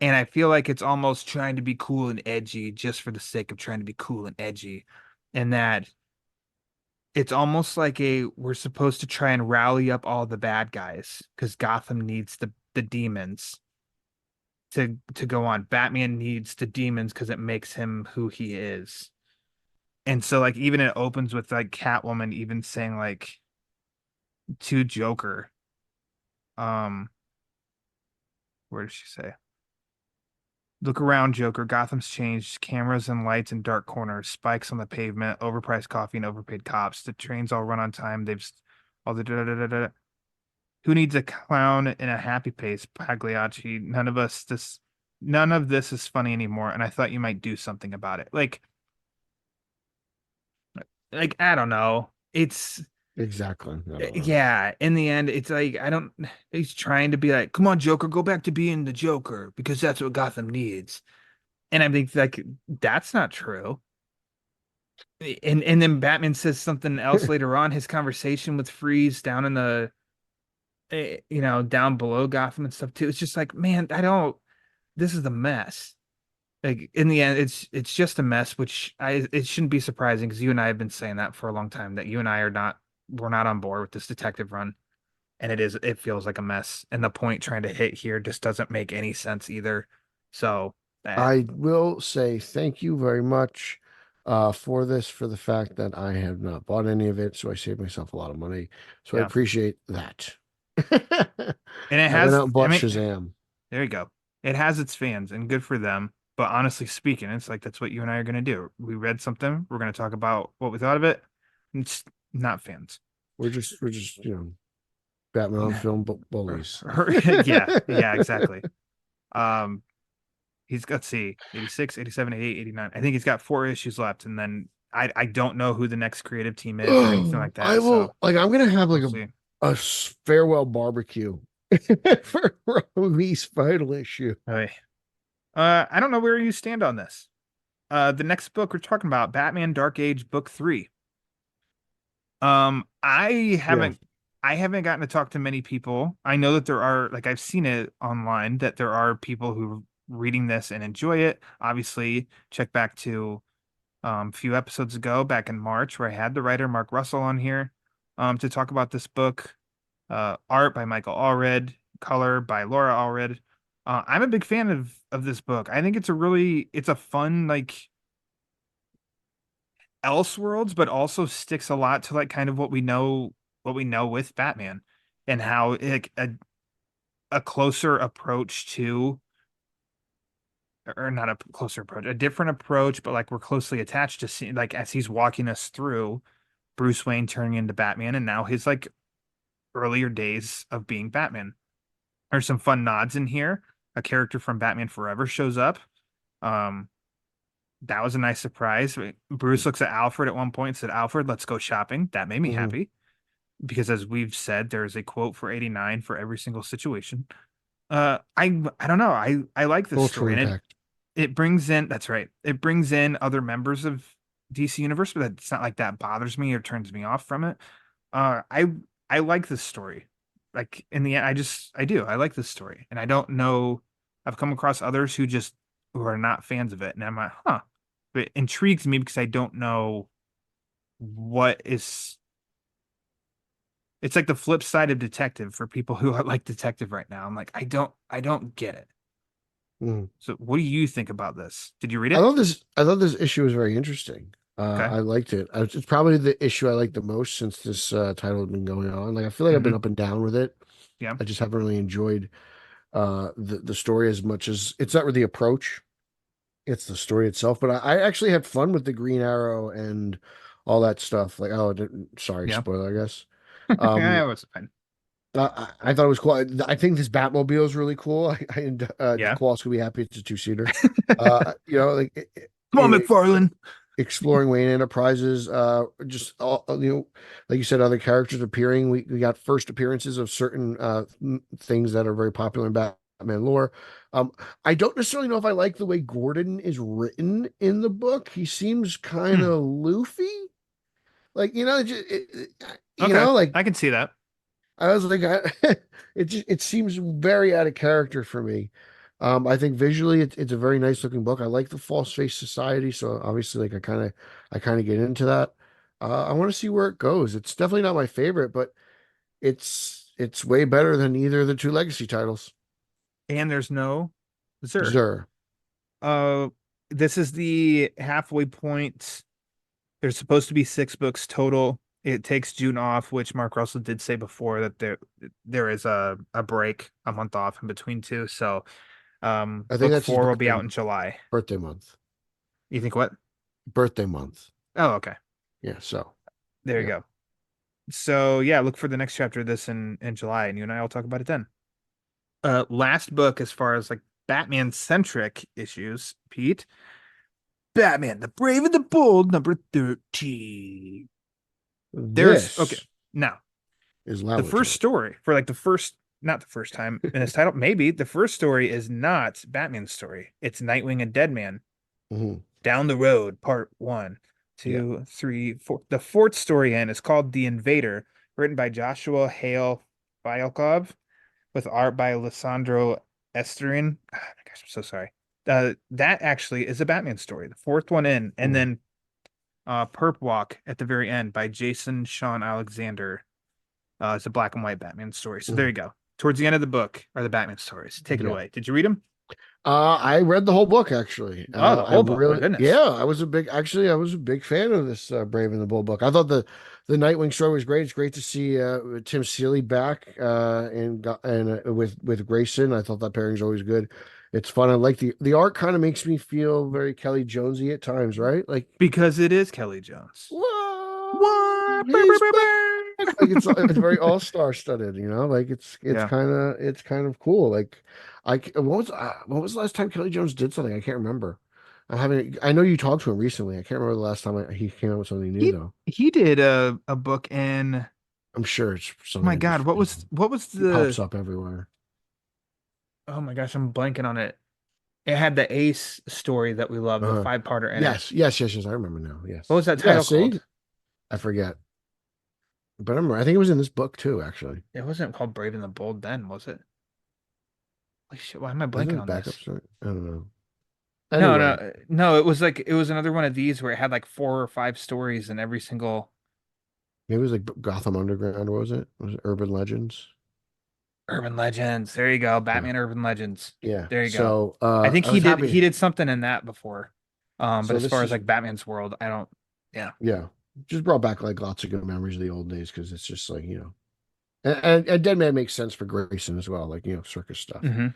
And I feel like it's almost trying to be cool and edgy just for the sake of trying to be cool and edgy. And that it's almost like we're supposed to try and rally up all the bad guys because Gotham needs the demons to go on. Batman needs the demons because it makes him who he is. And so like even it opens with like Catwoman even saying like to Joker, um, where does she say? Look around, Joker. Gotham's changed. Cameras and lights in dark corners, spikes on the pavement, overpriced coffee and overpaid cops. The trains all run on time. All the da da da da da. Who needs a clown in a happy face, Pagliacci? None of this is funny anymore, and I thought you might do something about it. Like I don't know. It's Exactly. I don't know. yeah, in the end, it's like I don't he's trying to be like, come on, Joker, go back to being the Joker because that's what Gotham needs. And I think like that's not true. And then Batman says something else later on, his conversation with Freeze down in the down below Gotham and stuff too. It's just like, man, this is a mess. Like in the end, it's just a mess, which it shouldn't be surprising because you and I have been saying that for a long time, that you and I we're not on board with this detective run. And it feels like a mess. And the point trying to hit here just doesn't make any sense either. So I will say thank you very much for this, for the fact that I have not bought any of it, so I saved myself a lot of money. So I yeah. appreciate that. And it I went has, out and I bought mean, Shazam. there you go. It has its fans and good for them. But honestly speaking, it's like that's what you and I are gonna do. We read something, we're gonna talk about what we thought of it. It's not fans. We're just Batman on film bullies. Yeah, yeah, exactly. Um, let's see, 86, 87, 88, 89. I think he's got 4 issues left, and then I don't know who the next creative team is or anything like I that. will So I'm gonna have like we'll see. a farewell barbecue for Rami's final issue. Okay. I don't know where you stand on this. The next book we're talking about, Batman Dark Age Book 3. I Yeah. haven't gotten to talk to many people. I know that there are, like, I've seen it online that there are people who are reading this and enjoy it. Obviously, check back to a few episodes ago, back in March, where I had the writer Mark Russell on here to talk about this book. Art by Michael Allred, color by Laura Allred. I'm a big fan of this book. I think it's a fun, like, Elseworlds, but also sticks a lot to like kind of what we know with Batman, and how like a closer approach to, or not a closer approach, a different approach, but like we're closely attached to seeing, like, as he's walking us through Bruce Wayne turning into Batman and now his like earlier days of being Batman. There's some fun nods in here. A character from Batman Forever shows up. Um, that was a nice surprise. Bruce looks at Alfred at one point and said, Alfred, let's go shopping. That made me Mhm. happy because, as we've said, there's a quote for 89 for every single situation. I don't know. I like this Cultural story, and impact. it brings in, that's right. It brings in other members of DC Universe, but it's not like that bothers me or turns me off from it. Uh, I I like this story. Like in the end, I do. I like this story, and I don't know. I've come across others who are not fans of it, and I'm like, huh. But it intrigues me because I don't know what is. It's like the flip side of Detective for people who are like Detective right now. I'm like, I don't get it. Mhm. So, what do you think about this? Did you read I it? thought this I thought this issue was very interesting. Okay. I liked it. It's probably the issue I like the most since this title has been going on. Like I feel like I've been Hmm. up and down with it. Yeah. I just haven't really enjoyed the story as much as it's not really the approach, it's the story itself. But I actually had fun with the Green Arrow and all that stuff. Like, sorry, Yeah. spoiler, I guess. Yeah, Um, it was fine. I thought it was cool. I think this Batmobile is really cool. Yeah. Cool. Also, be happy it's a two-seater. Like Come on, it, McFarlane. exploring Wayne Enterprises, just all, like you said, other characters appearing. We got first appearances of certain things that are very popular in Batman lore. Um, I don't necessarily know if I like the way Gordon is written in the book. He seems kind Hmm. of loofy, like Okay. like I can see that. I was like, it seems very out of character for me. I think visually it's a very nice looking book. I like the False Face Society, so obviously, like I kind of get into that. I want to see where it goes. It's definitely not my favorite, but it's way better than either of the two legacy titles. And there's no Zer. Zur. Uh, this is the halfway point. There's supposed to be 6 books total. It takes June off, which Mark Russell did say before that there is a break, a month off in between two. So I think book that's his 4 will be out in July. birthday month. You think what? Birthday month. Oh, okay. Yeah. So There you yeah. go. So yeah, look for the next chapter of this in July, and you and I will talk about it then. Last book as far as like Batman centric issues, Pete. Batman, the Brave and the Bold, number 13. There's okay. This Now, is the first laboratory. story for like the first, not the first time in this title, maybe the first story is not Batman's story. It's Nightwing and Deadman. Mhm. Down the Road, part one, Yeah. two, three, four. The fourth story in is called The Invader, written by Joshua Hale Fialkov, with art by Alessandro Esterin. Oh my gosh, I'm so sorry. That actually is a Batman story, the fourth one in, and Mhm. then Perp Walk at the very end by Jason Sean Alexander. It's a black and white Batman story. So there Mhm. you go. Towards the end of the book are the Batman stories. Take it Yeah. away. Did you read them? I read the whole book actually. Oh, the I whole book. My really, goodness. yeah, I was a big fan of this Brave and the Bold book. I thought the Nightwing story was great. It's great to see Tim Seeley back and with Grayson. I thought that pairing's always good. It's fun. I like the art. Kind of makes me feel very Kelly Jonesy at times, right? Like, Because it is Kelly Jones. whoa, What? he's back. Like it's very all-star studded, like Yeah. it's kind of cool. Like what was the last time Kelly Jones did something? I can't remember. I know you talked to him recently. I can't remember the last time he came out with something new He though. he did a book in, oh I'm sure it's my something God, what was he pops the, up everywhere. oh my gosh, I'm blanking on it. It had the Ace story that we love, the Uh-huh. five-parter in it. Yes. I remember now. What Yes. was that Yeah, title see? called? I forget. But I think it was in this book too, actually. It wasn't called Brave and the Bold then, was it? Holy shit, why am I Wasn't blanking it on backup this? story? I don't know. No, Anyway, no, it was another one of these where it had like four or five stories in every single maybe it was like Gotham Underground, was it? Was it Urban Legends? Urban Legends. There you go. Yeah. Batman Urban Legends. Yeah. There you go. So I think I was he happy. did something in that before. But So as this far as is like Batman's world, I don't, yeah. yeah. Just brought back like lots of good memories of the old days because it's just like, and Dead Man makes sense for Grayson as well, like circus stuff. Hmm.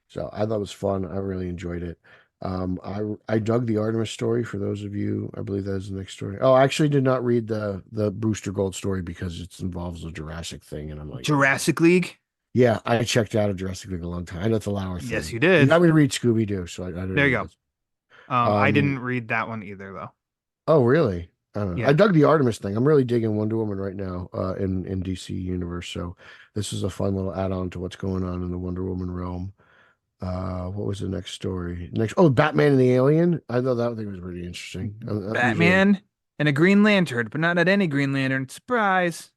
So I thought it was fun. I really enjoyed it. I dug the Artemis story for those of you. I believe that is the next story. Oh, I actually did not read the Booster Gold story because it involves a Jurassic thing, and I'm like, Jurassic League. yeah, I checked out of Jurassic League a long time. I know it's a Lauer Yes, thing. you You did. got me to read Scooby Doo, so I didn't There you read go. this. I Um, didn't read that one either though. oh really? I don't know. I Yeah. dug the Artemis thing. I'm really digging Wonder Woman right now, in DC Universe. So this is a fun little add-on to what's going on in the Wonder Woman realm. What was the next story? Batman and the Alien. I thought that thing was pretty interesting. Usually, Batman and a Green Lantern, but not Any Green Lantern. Surprise.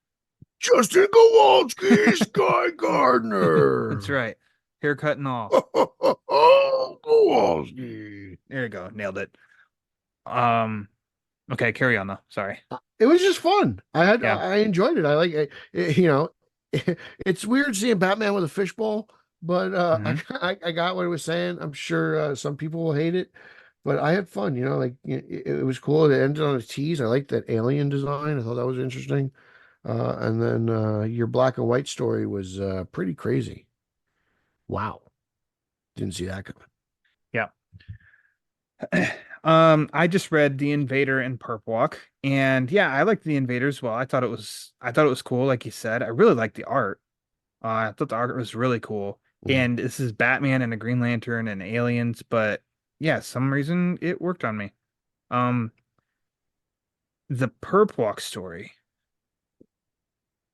Justin Kowalski, Sky That's Gardner. right. Haircut and all. Kowalski. There you go. Nailed it. Um, okay, carry on though. Sorry. It was just fun. Yeah. I enjoyed it. I like it. It's weird seeing Batman with a fishbowl, but Hmm. I got what it was saying. I'm sure some people will hate it, but I had fun. It was cool. It ended on a tease. I like that alien design. I thought that was interesting. And then your black and white story was pretty crazy. Wow, didn't see that coming. Yeah. I just read The Invader and Perp Walk, and yeah, I liked The Invader as well. I thought it was cool, like you said. I really liked the art. I thought the art was really cool. Mhm. And this is Batman and a Green Lantern and aliens, but yeah, some reason it worked on me. Um, the Perp Walk story.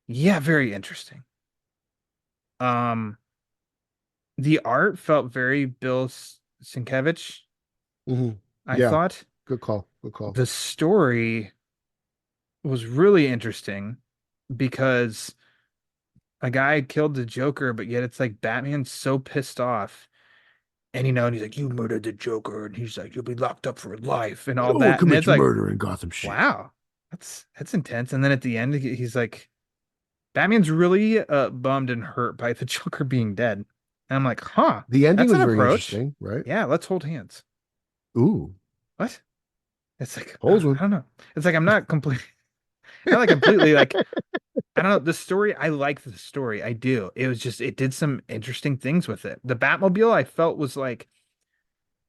Yeah, very interesting. Um, the art felt very Bill Sienkiewicz, Mhm. I Yeah, thought. good call. Good call. The story was really interesting because a guy killed the Joker, but yet it's like Batman's so pissed off. And he's like, you murdered the Joker, and he's like, you'll be locked up for life and all No one that. And it's commits like, murder in Gotham City. wow, that's intense. And then at the end, he's like, Batman's really bummed and hurt by the Joker being dead. And I'm like, huh, The ending that's was an very approach. interesting, right? Yeah, let's hold hands. Ooh, What? It's like, holds I one. don't know. It's like I'm not complete, not like completely like, I don't know. The story, I like the story. I do. It was just, it did some interesting things with it. The Batmobile I felt was like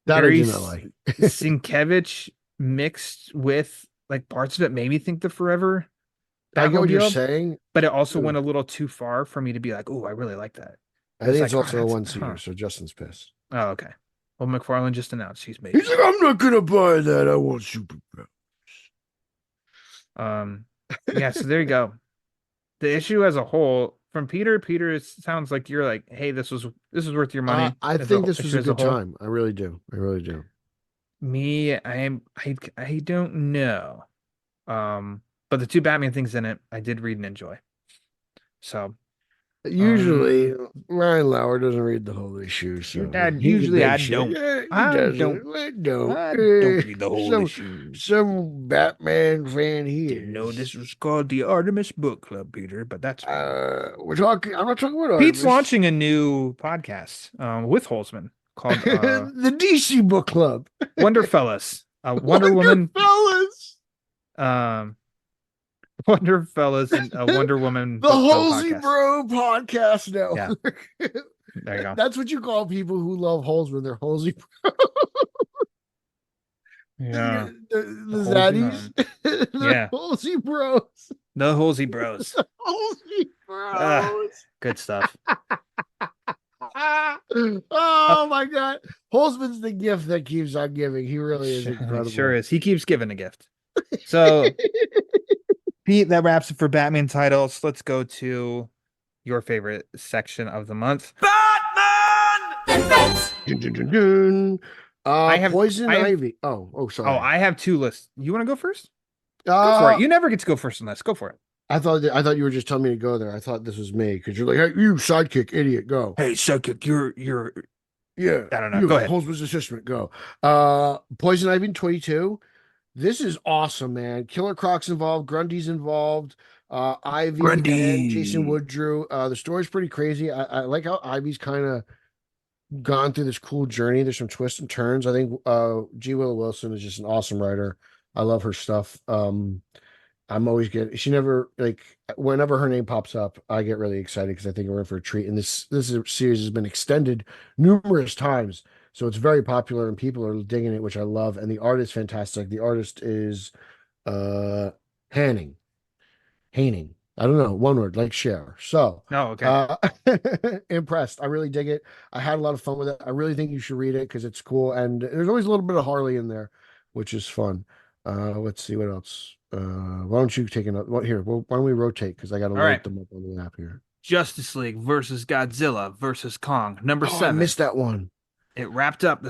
That I very did not like. Sienkiewicz mixed with like parts of it made me think the Forever. I get what you're Batmobile, saying. but it also went a little too far for me to be like, oh, I really like that. I think it's like, also a that's, one-seater, so Justin's pissed. Oh, okay. Well, McFarlane just announced he's making. He's like, I'm not gonna buy that. I want Superman. Yeah. So there you go. The issue as a whole, from Peter, it sounds like you're like, hey, this was worth your money. I as a think this was issue a as good whole. time. I really do. I really do. Me, I don't know. But the two Batman things in it, I did read and enjoy. So Usually, Ryan Lauer doesn't read the whole issue, so usually I shit. don't. Yeah, he I doesn't. don't. I don't. I don't read the whole some, issue. Some Batman fan here. Didn't know this was called the Artemis Book Club, Peter, but that's we're talking. I'm not talking about Pete's Artemis. launching a new podcast with Holzman called the DC Book Club. Wonder Fellas. Wonder Woman. Fellas. Wonder Fellas and Wonder Woman. The Halsey Bro Podcast Network. Yeah. There you go. That's what you call people who love Holzman. They're Halsey Bro. Yeah. The zaddies. Yeah. Halsey Bros. The Halsey Bros. Halsey Bros. Good stuff. Oh my God. Holzman's the gift that keeps on giving. He really is incredible. He sure is. He keeps giving a gift. So Pete, that wraps it for Batman titles. Let's go to your favorite section of the month. Batman! I have Poison Ivy. Oh, sorry. Oh, I have two lists. You want to go first? Go for it. You never get to go first on this. Go for it. I thought you were just telling me to go there. I thought this was me because you're like, hey, you sidekick idiot, go. Hey, sidekick, you're yeah. I don't know. Go ahead. Holzman's assistant, go. Poison Ivy 22. This is awesome, man. Killer Croc's involved, Grundy's involved, Ivy and Jason Woodrue. The story's pretty crazy. I like how Ivy's kind of gone through this cool journey. There's some twists and turns. I think G. Willow Wilson is just an awesome writer. I love her stuff. I'm always she never, like, whenever her name pops up, I get really excited because I think we're in for a treat. And this series has been extended numerous times, so it's very popular and people are digging it, which I love. And the art is fantastic. The artist is Hanning. I don't know, one word, like share. So okay. Impressed. I really dig it. I had a lot of fun with it. I really think you should read it because it's cool. And there's always a little bit of Harley in there, which is fun. Let's see what else. Why don't you take another here? Well, why don't we rotate? Because I got to load them up on the app here. Justice League versus Godzilla versus Kong, number 7. I missed that one. It wrapped up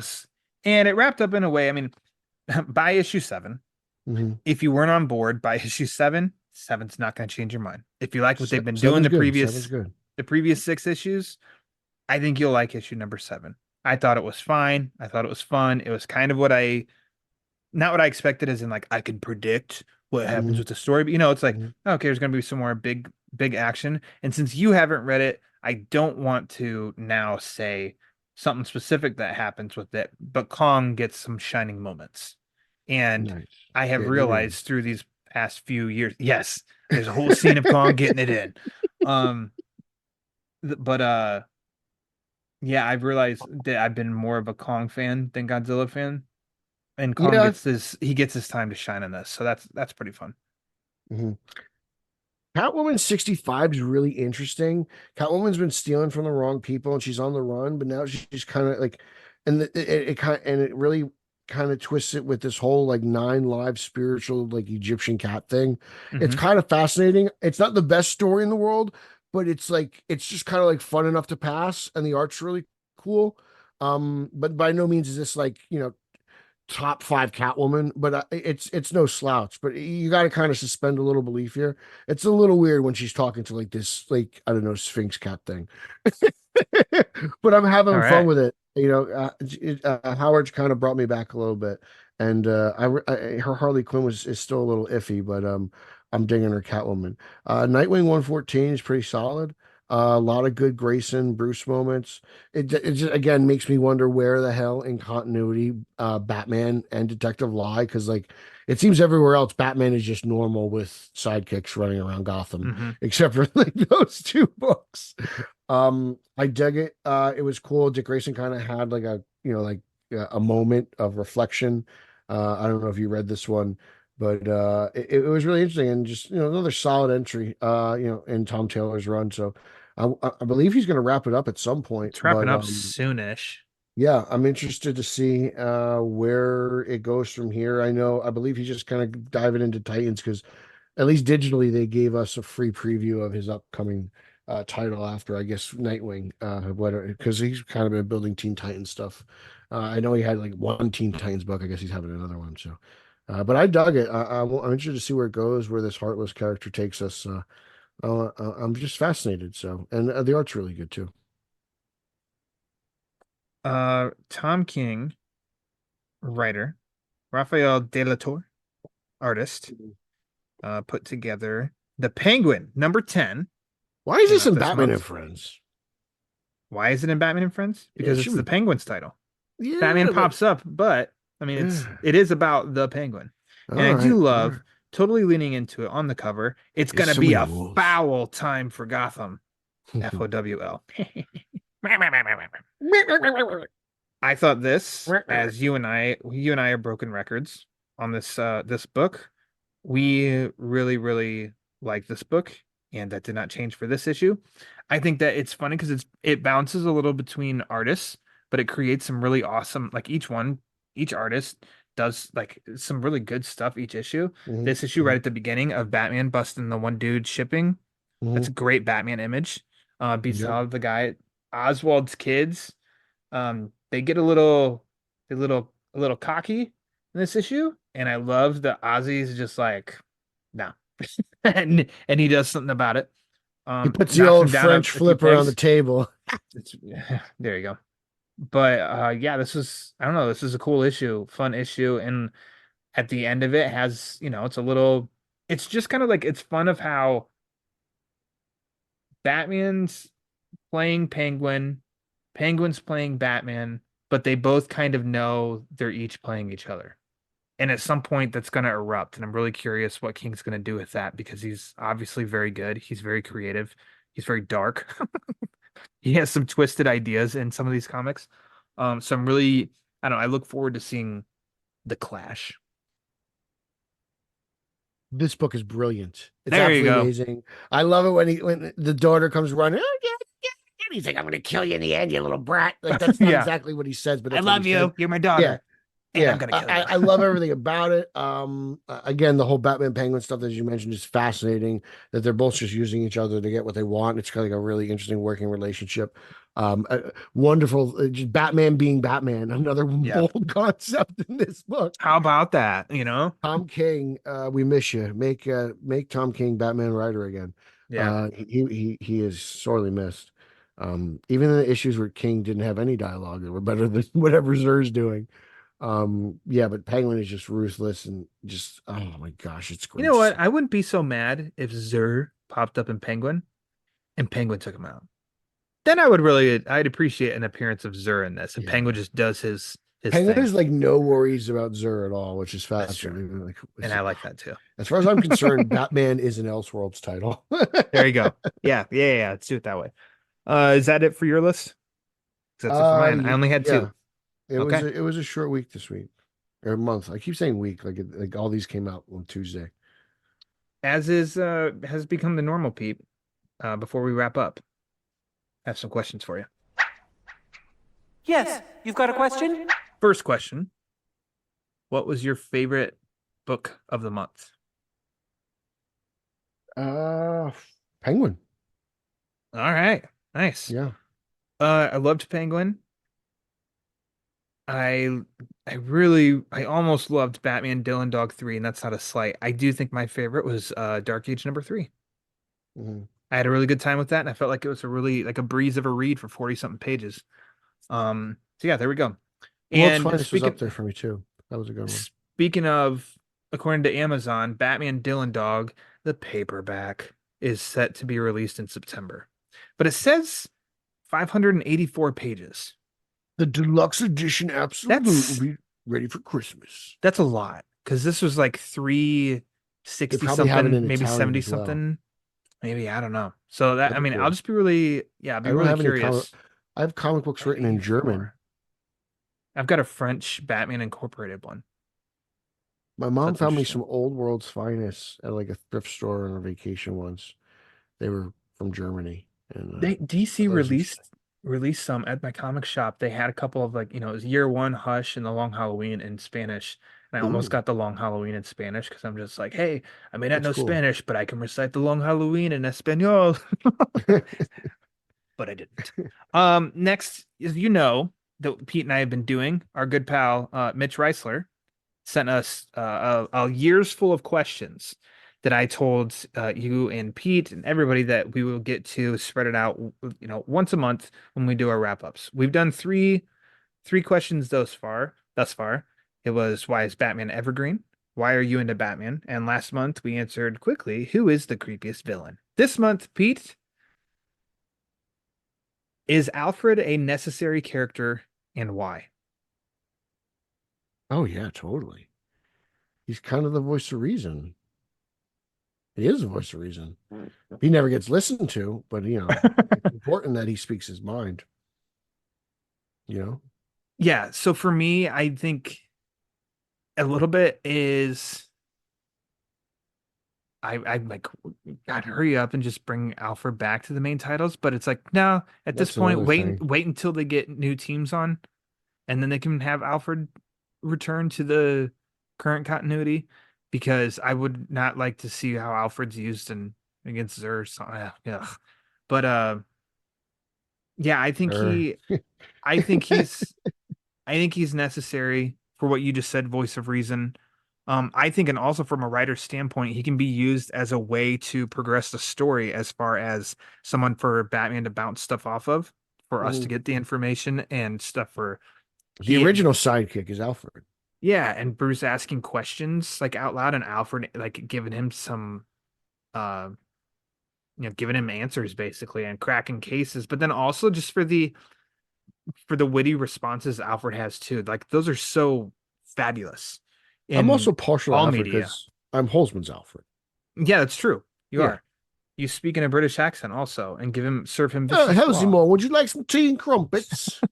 in a way. I mean, by issue 7, if you weren't on board by issue 7, 7's not going to change your mind. If you like what they've been doing the previous 6 issues, I think you'll like issue number 7. I thought it was fine. I thought it was fun. It was kind of not what I expected, as in like I can predict what happens with the story, but it's like, okay, there's going to be some more big action. And since you haven't read it, I don't want to now say something specific that happens with it, but Kong gets some shining moments. And I have realized through these past few years, yes, there's a whole scene of Kong getting it in. Yeah, I've realized that I've been more of a Kong fan than Godzilla fan. And Kong gets his time to shine in this, so that's pretty fun. Catwoman 65 is really interesting. Catwoman's been stealing from the wrong people, and she's on the run, but now she's kind of like, and it really kind of twists it with this whole like 9 live spiritual like Egyptian cat thing. It's kind of fascinating. It's not the best story in the world, but it's just kind of like fun enough to pass, and the art's really cool. But by no means is this like top 5 Catwoman, but it's no slouch. But you got to kind of suspend a little belief here. It's a little weird when she's talking to like this, like, I don't know, Sphinx cat thing. But I'm having fun with it. Howard kind of brought me back a little bit, and her Harley Quinn is still a little iffy, but I'm digging her Catwoman. Nightwing 114 is pretty solid. A lot of good Grayson Bruce moments. It just, again, makes me wonder where the hell in continuity Batman and Detective lie, because like it seems everywhere else Batman is just normal with sidekicks running around Gotham, except for like those 2 books. I dug it. It was cool. Dick Grayson kind of had like a moment of reflection. I don't know if you read this one, But it was really interesting, and just another solid entry in Tom Taylor's run. So I believe he's going to wrap it up at some point. It's wrapping But up soonish. yeah, I'm interested to see where it goes from here. I believe he's just kind of diving into Titans because at least digitally they gave us a free preview of his upcoming title after, I guess, Nightwing. Because he's kind of been building Teen Titans stuff. I know he had like one Teen Titans book. I guess he's having another one. So, but I dug it. I'm interested to see where it goes, where this Heartless character takes us. I'm just fascinated. So, and the art's really good too. Tom King, writer, Rafael De La Torre, artist, put together the Penguin #10. Why is came this out in this Batman month. and Friends? Why is it in Batman and Friends? Because Yeah, it's the Penguin's title. Yeah, Batman pops up, but I mean, it is about the Penguin, and I do all love right. totally leaning into it on the cover. It's There's gonna so be many a rules. foul time for Gotham. FOWL. I thought this, as you and I are broken records on this book. We really, really like this book, and that did not change for this issue. I think that it's funny because it bounces a little between artists, but it creates some really awesome, like each artist does like some really good stuff each issue. This issue right at the beginning of Batman busting the one dude shipping. That's a great Batman image. Beats Yep. out the guy. Oswald's kids. They get a little cocky in this issue, and I love that Ozzy's just like, no, and he does something about it. He puts the Knocks him old down French a few flipper on the pegs. table. There you go. But yeah, I don't know, this is a cool issue, fun issue, and at the end of it has, it's just kind of like it's fun of how Batman's playing Penguin, Penguin's playing Batman, but they both kind of know they're each playing each other. And at some point that's going to erupt. And I'm really curious what King's going to do with that because he's obviously very good. He's very creative. He's very dark. He has some twisted ideas in some of these comics. So I don't know, I look forward to seeing the clash. This book is brilliant. It's There you absolutely go. amazing. I love it when the daughter comes running. Oh, yeah, yeah, yeah. He's like, "I'm going to kill you in the end, you little brat." Like that's not Yeah. exactly what he says, but I that's what love he you. says. You're my Yeah, daughter. And I'm yeah. gonna kill you. I love everything about it. Again, the whole Batman Penguin stuff, as you mentioned, is fascinating. That they're both just using each other to get what they want. It's kind of like a really interesting working relationship. Wonderful. Just Batman being Batman, another Yeah. bold concept in this book. How about that? Tom King, we miss you. Make Tom King Batman writer again. Yeah. He is sorely missed. Even in the issues where King didn't have any dialogue that were better than whatever Zer's doing. Yeah, but Penguin is just ruthless and just oh my gosh, it's You great know what? stuff. I wouldn't be so mad if Zer popped up in Penguin and Penguin took him out. Then I'd appreciate an appearance of Zer in this, and Yeah. Penguin just does his Penguin thing. has like no worries about Zer at all, which is That's true. fascinating. Like, And I like that too. as far as I'm concerned, Batman is an Elseworlds title. There you go. Yeah. Let's do it that way. Is that it for your list? 'Cause that's it for mine. I only had Yeah, two. Okay. it was a short week this week or month. I keep saying week, like all these came out on Tuesday. As has become the normal, Pete. Before we wrap up, I have some questions for you. Yes, you've got a question? First question. What was your favorite book of the month? Penguin. All right. Nice. Yeah. I loved Penguin. I almost loved Batman Dylan Dog 3, and that's not a slight. I do think my favorite was Dark Age #3. Mhm. I had a really good time with that, and I felt like it was a really like a breeze of a read for 40 something pages. So yeah, there we go. World's And Finest was up there for me too. That was a good one. speaking of, according to Amazon, Batman Dylan Dog, the paperback is set to be released in September. But it says 584 pages. The deluxe edition absolutely will be ready for Christmas. That's a lot because this was like 360 They probably have it something, in maybe Italian 70 as well. something. Maybe, I don't know. So that, That'd I be mean, cool. I'll just be really, yeah, I'll be I don't really have any curious. I have comic books written in German. 584. I've got a French Batman Incorporated one. My mom That's found me interesting. some old World's Finest at like a thrift store on a vacation once. They were from Germany, and DC that was interesting. released some at my comic shop. They had a couple of like, it was Year One, Hush, and The Long Halloween in Spanish. And I almost Ooh, got The Long Halloween in Spanish because I'm just like, hey, I may not that's know cool. Spanish, but I can recite The Long Halloween in Espanol. But I didn't. Next, as you know, that Pete and I have been doing, our good pal Mitch Reisler sent us a year's full of questions that I told you and Pete and everybody that we will get to spread it out, once a month when we do our wrap ups. We've done three questions thus far. It was, why is Batman evergreen? Why are you into Batman? And last month we answered quickly, who is the creepiest villain? This month, Pete, is Alfred a necessary character and why? Oh yeah, totally. He's kind of the voice of reason. He is the voice of reason. He never gets listened to, but it's important that he speaks his mind. You know, Yeah, so for me, I think a little bit is I'm like, God, hurry up and just bring Alfred back to the main titles. But it's like, no, at this that's point, another thing. wait until they get new teams on, and then they can have Alfred return to the current continuity. Because I would not like to see how Alfred's used in against Zers. Yeah. But yeah, Or I think he's I think he's necessary for what you just said, voice of reason. I think, and also from a writer's standpoint, he can be used as a way to progress the story as far as someone for Batman to bounce stuff off of, for us to Mhm. get the information and stuff for The he, original sidekick is Alfred. yeah, and Bruce asking questions like out loud and Alfred like giving him some, uh, giving him answers basically and cracking cases, but then also just for the witty responses Alfred has too. Like those are so fabulous I'm in also partial to all Alfred media. because I'm Holzman's Alfred. Yeah, that's true. You Yeah. are. You speak in a British accent also and serve him vicious slaw. Helsingborg, would you like some tea and crumpets? Hip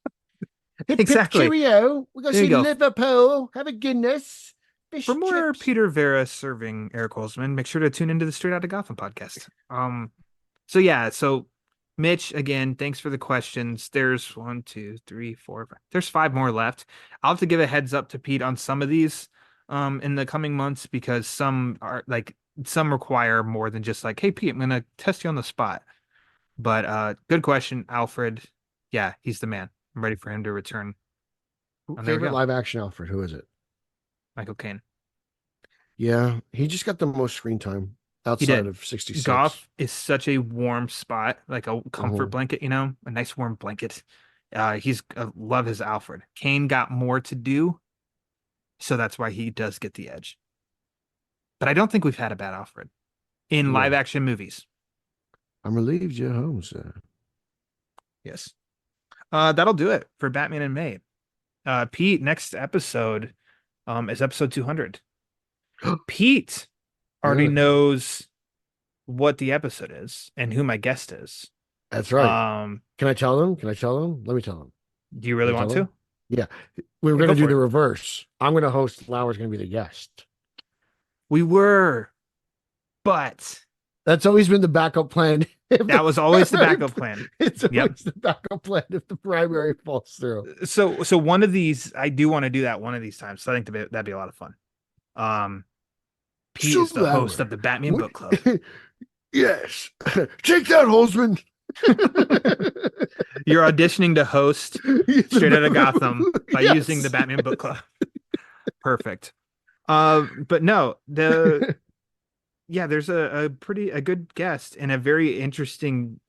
hip Exactly. cheerio. We're going to There you see go. Liverpool. Have a Guinness. For Fish more chips. Peter Verra serving Eric Holzman, make sure to tune into the Straight Outta Gotham podcast. So yeah, so Mitch, again, thanks for the questions. There's one, two, three, four, five. There's five more left. I'll have to give a heads up to Pete on some of these in the coming months because some require more than just like, hey Pete, I'm gonna test you on the spot. But good question, Alfred. Yeah, he's the man. I'm ready for him to return. And there we Favorite go. live action Alfred? Who is it? Michael Caine. Yeah, he just got the most screen time He outside did. of 66. Goth is such a warm spot, like a comfort Mhm. blanket, a nice warm blanket. He's love his Alfred. Kane got more to do, so that's why he does get the edge. But I don't think we've had a bad Alfred in live No, action movies. I'm relieved you're home, sir. Yes. That'll do it for Batman and May. Pete, next episode, is episode 200. Pete already Yeah, knows what the episode is and who my guest is. that's right. Um, Can I tell them? Can I tell them? Let me tell them. do you Can really I want tell to? them? Yeah, we were Yeah, going go to do for the it. reverse. I'm going to host. Lauer's going to be the guest. We were, but That's always been the backup plan. If the that was always the primary, backup plan. it's Yep. always the backup plan if the primary falls through. So one of these, I do want to do that one of these times. So I think that'd be a lot of fun. Um, Pete So is the host of Lauer, the Batman what? Book Club. Yes, take that, Holzman. You're auditioning to host Straight Outta Gotham by using the Yes. Batman Book Club. Perfect. But no, there's a good guest and a very interesting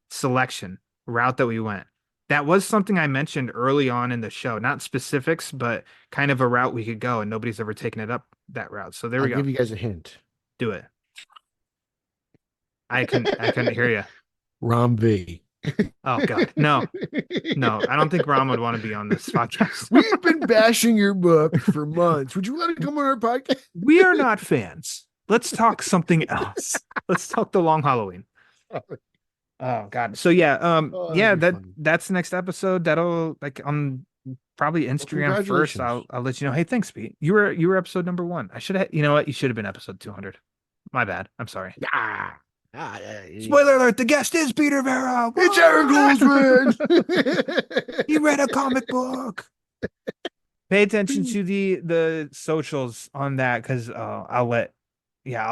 selection route that we went. That was something I mentioned early on in the show, not specifics, but kind of a route we could go, and nobody's ever taken it up that route. So there I'll we go. give you guys a hint. Do it. I couldn't hear you. Rom V. Oh God, no, I don't think Ron would want to be on this podcast. We've been bashing your book for months. Would you want to come on our podcast? We are not fans. Let's talk something else. Let's talk the Long Halloween. Oh God. So yeah, Oh, that'd yeah, be funny. that's the next episode. That'll like on probably Instagram first. I'll let you know. Hey, thanks, Pete. You were episode number 1. I should have. You know what? You should have been episode 200. My bad. I'm sorry. Spoiler alert: the guest is Peter Verra. It's Eric Goldsman. He read a comic book. Pay attention to the socials on that because I'll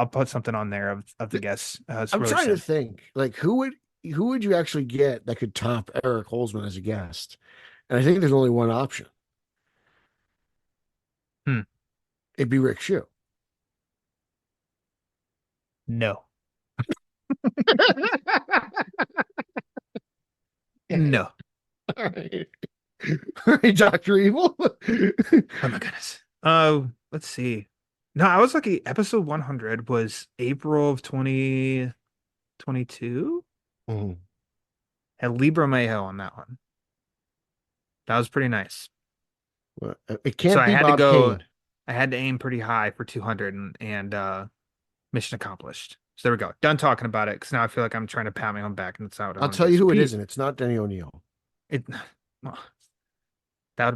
put something on there of the guests. I'm really trying to think, like, who would you actually get that could top Eric Holzman as a guest? And I think there's only one option. It'd be Rick Shue. No. No. All right. All right, Dr. Evil. Oh my goodness. Let's see. No, I was lucky. Episode 100 was April of 2022. Had Libra Mayhew on that one. That was pretty nice. Well, it can't so be I had Bob to go. Kane. I had to aim pretty high for 200 and mission accomplished. So there we go. Done talking about it because now I feel like I'm trying to pat my own back, and it's out. I'll tell you who it isn't. It's not Denny O'Neil. That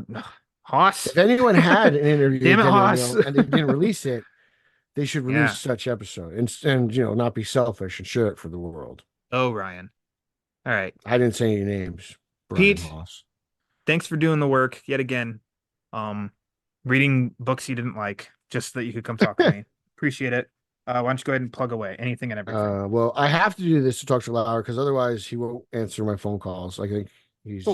Haas. If anyone had an interview, damn it, Haas, and they didn't release it, they should release such episode and not be selfish and share it for the world. Oh, Ryan. All right. I didn't say any names. Pete, Haas. Thanks for doing the work yet again. Reading books you didn't like, just so that you could come talk to me. Appreciate it. Why don't you go ahead and plug away anything and everything? Well, I have to do this to talk to Lauer because otherwise he won't answer my phone calls. I think he's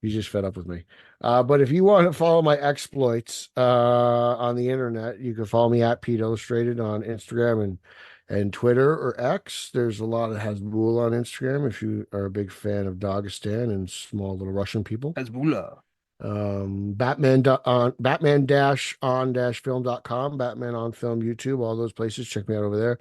just fed up with me. But if you want to follow my exploits on the internet, you can follow me at Pete Illustrated on Instagram and Twitter or X. There's a lot of Hasbulla on Instagram if you are a big fan of Dagestan and small little Russian people. Hasbulla. Batman-on-film.com, Batman on Film YouTube, all those places. Check me out over there.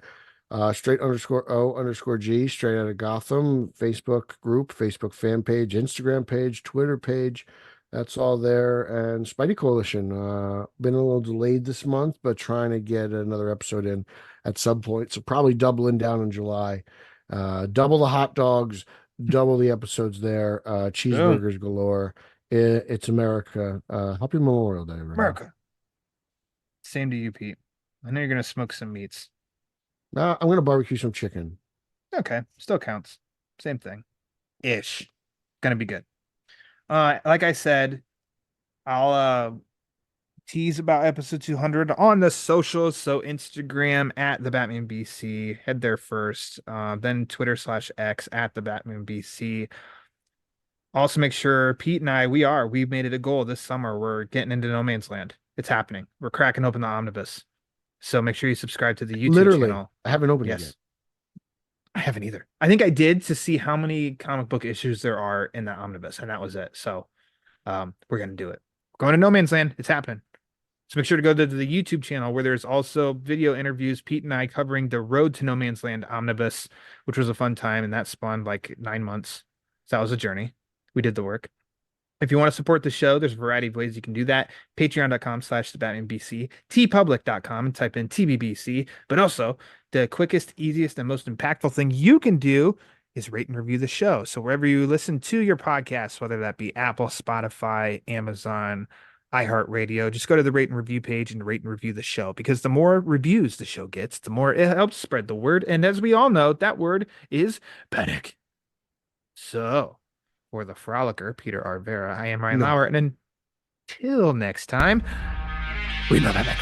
Straight_O_G, straight out of Gotham, Facebook group, Facebook fan page, Instagram page, Twitter page. That's all there. And Spidey Coalition, been a little delayed this month, but trying to get another episode in at some point. So probably doubling down in July. Double the hot dogs, double the episodes there. Cheeseburgers galore. It's America. Happy Memorial Day, everyone. America. Same to you, Pete. I know you're gonna smoke some meats. I'm gonna barbecue some chicken. Okay, still counts. Same thing. Ish. Gonna be good. Like I said, I'll tease about episode 200 on the socials. So Instagram at the Batman BC. Head there first. Then Twitter/X at the Batman BC. Also, make sure Pete and we've made it a goal this summer. We're getting into No Man's Land. It's happening. We're cracking open the omnibus. So make sure you subscribe to the YouTube channel. I haven't opened it yet. I haven't either. I think I did to see how many comic book issues there are in that omnibus, and that was it. So we're going to do it. We're going to No Man's Land. It's happening. So make sure to go to the YouTube channel where there's also video interviews, Pete and I covering the Road to No Man's Land omnibus, which was a fun time, and that spawned like 9 months. So that was a journey. We did the work. If you want to support the show, there's a variety of ways you can do that. Patreon.com/thebatmanbc, tpublic.com and type in TBBC. But also, the quickest, easiest, and most impactful thing you can do is rate and review the show. So wherever you listen to your podcasts, whether that be Apple, Spotify, Amazon, iHeartRadio, just go to the rate and review page and rate and review the show, because the more reviews the show gets, the more it helps spread the word. And as we all know, that word is panic. So for the frolicker, Peter R. Verra, I am Ryan Lauer, and until next time, we love Batman.